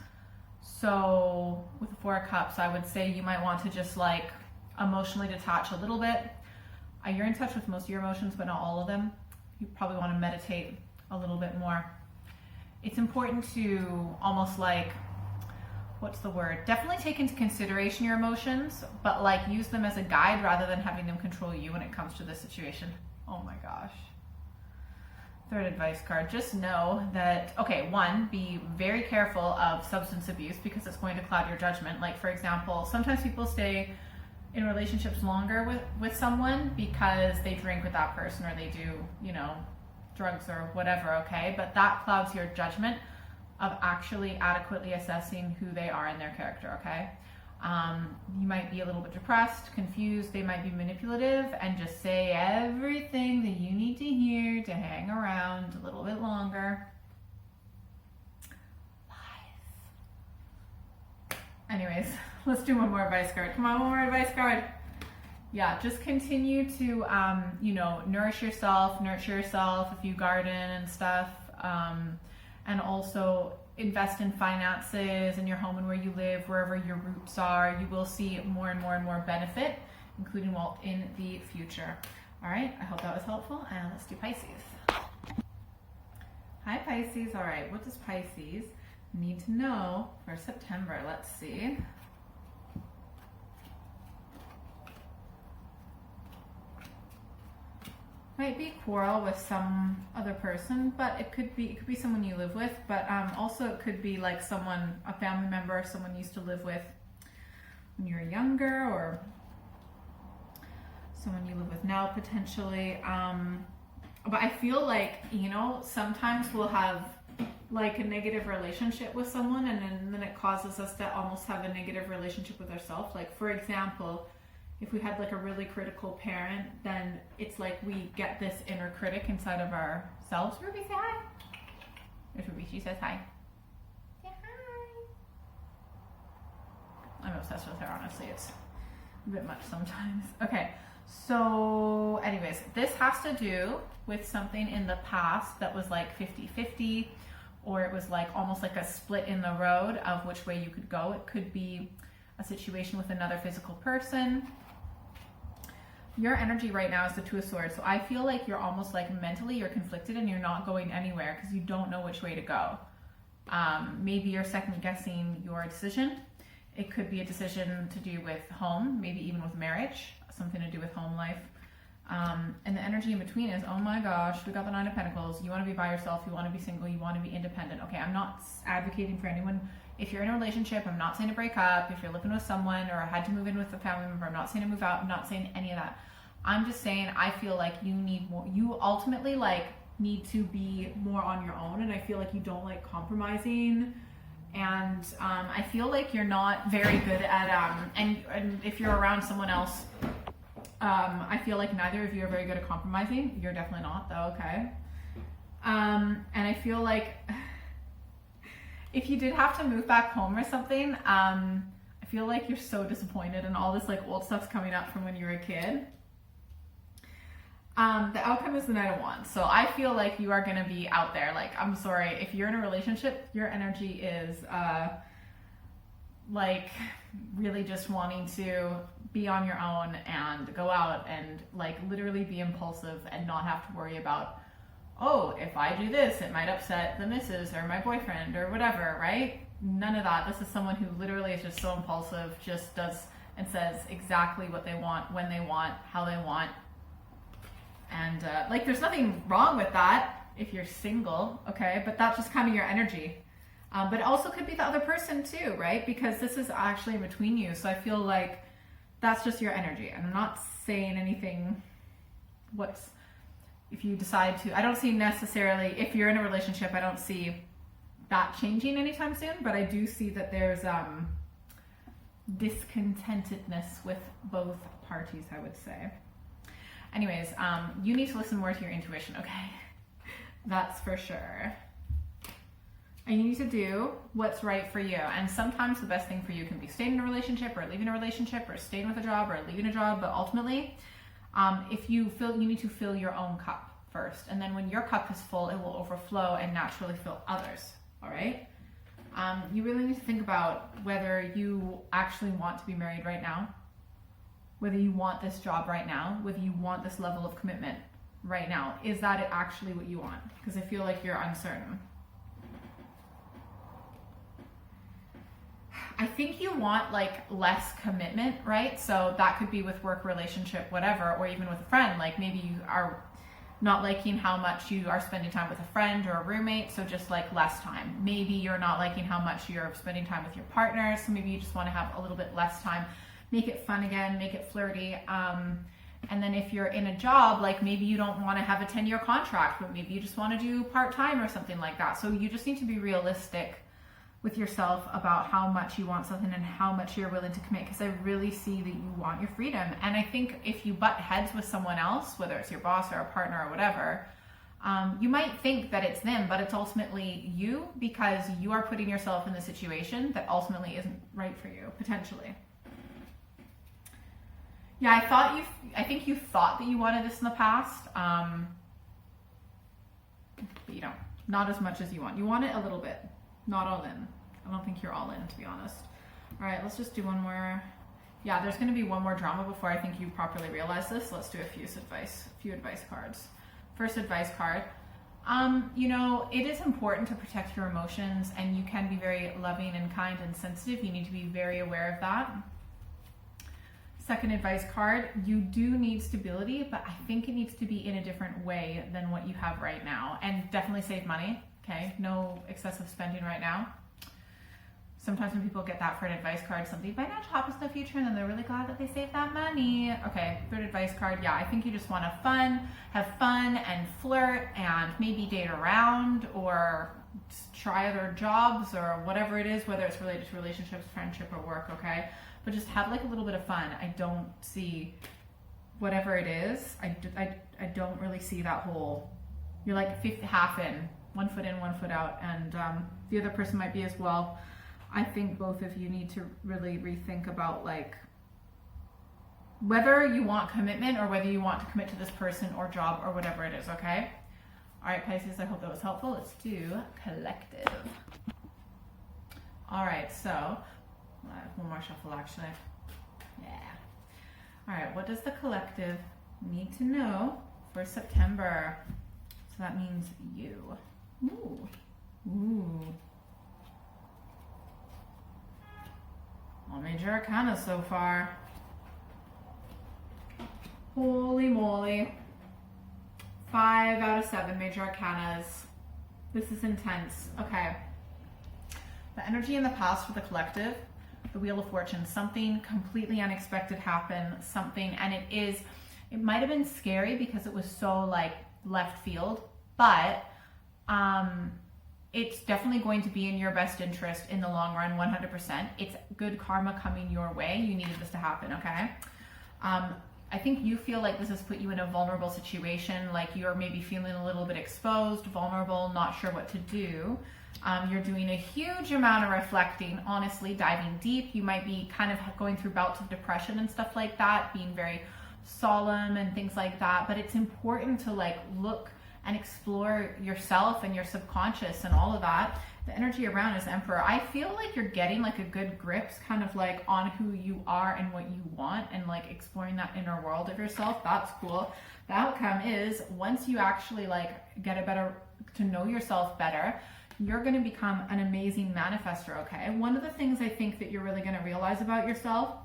So with the Four of Cups, I would say you might want to just like emotionally detach a little bit. You're in touch with most of your emotions, but not all of them. You probably want to meditate a little bit more. It's important to almost like, what's the word? Definitely take into consideration your emotions, but like use them as a guide rather than having them control you when it comes to this situation. Oh my gosh. Third advice card, just know that, okay, one, be very careful of substance abuse because it's going to cloud your judgment. Like for example, sometimes people stay in relationships longer with someone because they drink with that person or they do, you know, drugs or whatever, okay? But that clouds your judgment of actually adequately assessing who they are and their character, okay? You might be a little bit depressed, confused, they might be manipulative and just say everything that you need to hear to hang around a little bit longer. Lies. Anyways, let's do one more advice card. Come on, one more advice card. Yeah, just continue to, you know, nurture yourself if you garden and stuff. And also invest in finances in your home and where you live, wherever your roots are. You will see more and more and more benefit, including wealth in the future. All right, I hope that was helpful, and let's do Pisces. Hi, Pisces. All right, what does Pisces need to know for September? Let's see. Might be quarrel with some other person, but it could be someone you live with, but also it could be like someone, a family member, someone you used to live with when you were younger, or someone you live with now potentially. But I feel like, you know, sometimes we'll have like a negative relationship with someone, and then it causes us to almost have a negative relationship with ourselves. Like for example, if we had like a really critical parent, then it's like we get this inner critic inside of ourselves. Ruby, say hi. There's Ruby, she says hi. Say hi. I'm obsessed with her, honestly. It's a bit much sometimes. Okay, so anyways, this has to do with something in the past that was like 50-50, or it was like almost like a split in the road of which way you could go. It could be a situation with another physical person. Your energy right now is the Two of Swords. So I feel like you're almost like mentally you're conflicted and you're not going anywhere because you don't know which way to go. Maybe you're second guessing your decision. It could be a decision to do with home, maybe even with marriage, something to do with home life. And the energy in between is, oh my gosh, we got the Nine of Pentacles. You want to be by yourself. You want to be single. You want to be independent. Okay, I'm not advocating for anyone. If you're in a relationship, I'm not saying to break up. If you're living with someone or had to move in with a family member, I'm not saying to move out. I'm not saying any of that. I'm just saying I feel like you need more. You ultimately like need to be more on your own, and I feel like you don't like compromising. And I feel like you're not very good at and if you're around someone else, I feel like neither of you are very good at compromising. You're definitely not, though. Okay. And I feel like if you did have to move back home or something, I feel like you're so disappointed and all this like old stuff's coming up from when you were a kid. The outcome is the Knight of Wands. So I feel like you are going to be out there. Like, I'm sorry, if you're in a relationship, your energy is like really just wanting to be on your own and go out and like literally be impulsive and not have to worry about, oh, if I do this, it might upset the missus or my boyfriend or whatever, right? None of that. This is someone who literally is just so impulsive, just does and says exactly what they want, when they want, how they want. And like, there's nothing wrong with that if you're single, okay? But that's just kind of your energy. But it also could be the other person too, right? Because this is actually in between you. So I feel like that's just your energy. And I'm not saying anything, if you decide to, I don't see necessarily, if you're in a relationship, I don't see that changing anytime soon, but I do see that there's discontentedness with both parties, I would say. Anyways, you need to listen more to your intuition, okay? That's for sure. And you need to do what's right for you. And sometimes the best thing for you can be staying in a relationship or leaving a relationship or staying with a job or leaving a job. But ultimately, if you need to fill your own cup first. And then when your cup is full, it will overflow and naturally fill others. All right? You really need to think about whether you actually want to be married right now, whether you want this job right now, whether you want this level of commitment right now. Is that actually what you want? Because I feel like you're uncertain. I think you want like less commitment, right? So that could be with work, relationship, whatever, or even with a friend. Like maybe you are not liking how much you are spending time with a friend or a roommate, so just like less time. Maybe you're not liking how much you're spending time with your partner, so maybe you just want to have a little bit less time. Make it fun again, make it flirty. And then if you're in a job, like maybe you don't want to have a 10-year contract, but maybe you just want to do part-time or something like that. So you just need to be realistic with yourself about how much you want something and how much you're willing to commit, because I really see that you want your freedom. And I think if you butt heads with someone else, whether it's your boss or a partner or whatever, you might think that it's them, but it's ultimately you, because you are putting yourself in the situation that ultimately isn't right for you, potentially. Yeah, I think you thought that you wanted this in the past, but you don't. Not as much as you want. You want it a little bit. Not all in. I don't think you're all in, to be honest. All right, let's just do one more. Yeah, there's going to be one more drama before I think you properly realize this. Let's do a few advice cards. First advice card. You know, it is important to protect your emotions, and you can be very loving and kind and sensitive. You need to be very aware of that. Second advice card. You do need stability, but I think it needs to be in a different way than what you have right now. And definitely save money. Okay, no excessive spending right now. Sometimes when people get that for an advice card, something financial happens in the future, and then they're really glad that they saved that money. Okay, third advice card. Yeah, I think you just want to have fun and flirt and maybe date around or try other jobs or whatever it is, whether it's related to relationships, friendship, or work, okay? But just have like a little bit of fun. I don't see whatever it is. I don't really see that whole, you're like half in. 1 foot in, 1 foot out, and the other person might be as well. I think both of you need to really rethink about like whether you want commitment or whether you want to commit to this person or job or whatever it is, okay? All right, Pisces, I hope that was helpful. Let's do collective. All right, so one more shuffle actually. Yeah. All right, what does the collective need to know for September? So that means you. Ooh. Ooh. All major arcana so far. Holy moly. 5 out of 7 major arcanas. This is intense. Okay. The energy in the past for the collective, the Wheel of Fortune, something completely unexpected happened, and it might have been scary because it was so like left field, but it's definitely going to be in your best interest in the long run, 100%. It's good karma coming your way. You needed this to happen, okay? I think you feel like this has put you in a vulnerable situation, like you're maybe feeling a little bit exposed, vulnerable, not sure what to do. You're doing a huge amount of reflecting, honestly, diving deep. You might be kind of going through bouts of depression and stuff like that, being very solemn and things like that, but it's important to like look and explore yourself and your subconscious and all of that. The energy around is Emperor. I feel like you're getting like a good grip kind of like on who you are and what you want and like exploring that inner world of yourself. That's cool. The outcome is once you actually like get to know yourself better, you're going to become an amazing manifester, okay? One of the things I think that you're really going to realize about yourself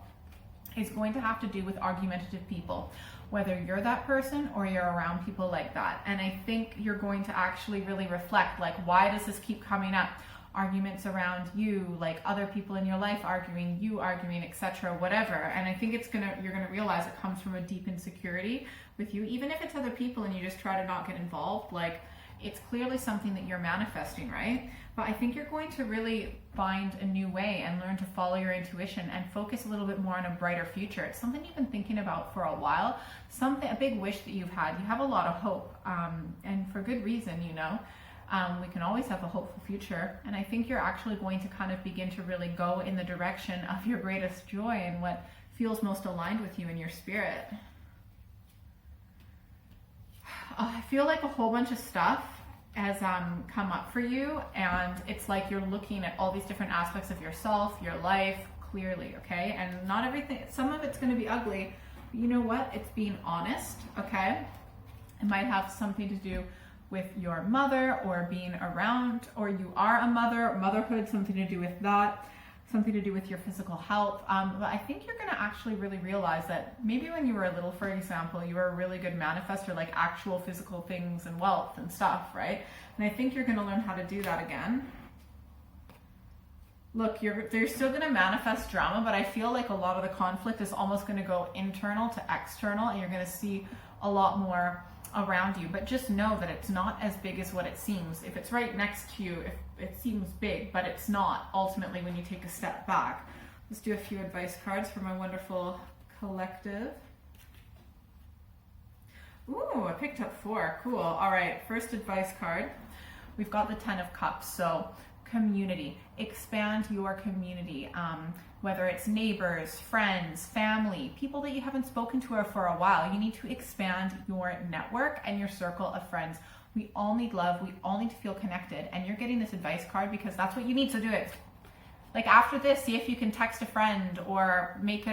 is going to have to do with argumentative people, whether you're that person or you're around people like that. And I think you're going to actually really reflect, like, why does this keep coming up? Arguments around you, like other people in your life arguing, you arguing, etc., whatever. And I think you're gonna realize it comes from a deep insecurity with you, even if it's other people and you just try to not get involved. Like, it's clearly something that you're manifesting, right? But I think you're going to really find a new way and learn to follow your intuition and focus a little bit more on a brighter future. It's something you've been thinking about for a while, a big wish that you've had. You have a lot of hope, and for good reason, you know. We can always have a hopeful future. And I think you're actually going to kind of begin to really go in the direction of your greatest joy and what feels most aligned with you in your spirit. I feel like a whole bunch of stuff has come up for you, and it's like you're looking at all these different aspects of yourself, your life, clearly, okay? And not everything, some of it's going to be ugly, but you know what? It's being honest, okay? It might have something to do with your mother or being around, or you are a mother, motherhood, something to do with that, something to do with your physical health. But I think you're going to actually really realize that maybe when you were little, for example, you were a really good manifester, like actual physical things and wealth and stuff, right? And I think you're going to learn how to do that again. Look, they're still going to manifest drama, but I feel like a lot of the conflict is almost going to go internal to external, and you're going to see a lot more around you. But just know that it's not as big as what it seems. If it's right next to you, if it seems big, but it's not ultimately when you take a step back. Let's do a few advice cards for my wonderful collective. Ooh, I picked up 4. Cool. All right, first advice card. We've got the 10 of Cups. So community, expand your community, whether it's neighbors, friends, family, people that you haven't spoken to for a while. You need to expand your network and your circle of friends. We all need love. We all need to feel connected, and you're getting this advice card because that's what you need to do it. Like after this, see if you can text a friend or make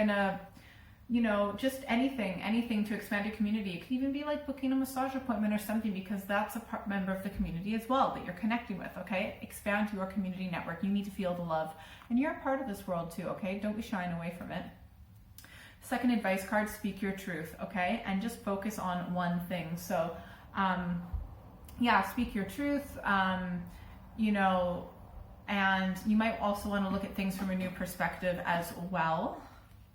just anything to expand your community. It could even be like booking a massage appointment or something, because that's a member of the community as well that you're connecting with, okay? Expand your community network. You need to feel the love, and you're a part of this world too, okay? Don't be shying away from it. Second advice card, speak your truth, okay? And just focus on one thing. So, speak your truth, and you might also want to look at things from a new perspective as well.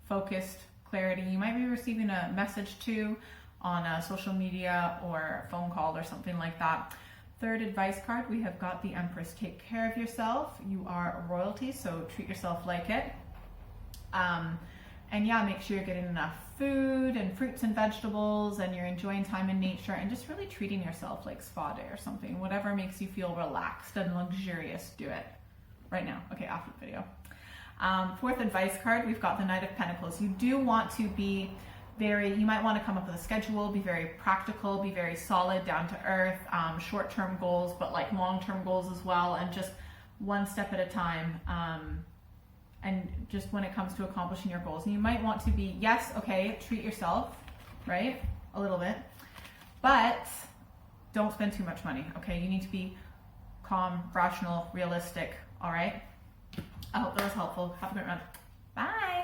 Focused clarity. You might be receiving a message too on social media or a phone call or something like that. Third advice card, we have got the Empress. Take care of yourself. You are royalty, so treat yourself like it. Make sure you're getting enough food and fruits and vegetables, and you're enjoying time in nature and just really treating yourself like spa day or something. Whatever makes you feel relaxed and luxurious, do it right now. Okay, after the video. Fourth advice card, we've got the Knight of Pentacles. You do want to be you might want to come up with a schedule, be very practical, be very solid, down to earth, short-term goals, but like long-term goals as well, and just one step at a time. And just when it comes to accomplishing your goals. And you might want to be, treat yourself, right? A little bit, but don't spend too much money, okay? You need to be calm, rational, realistic, all right? I hope that was helpful. Have a great run. Bye.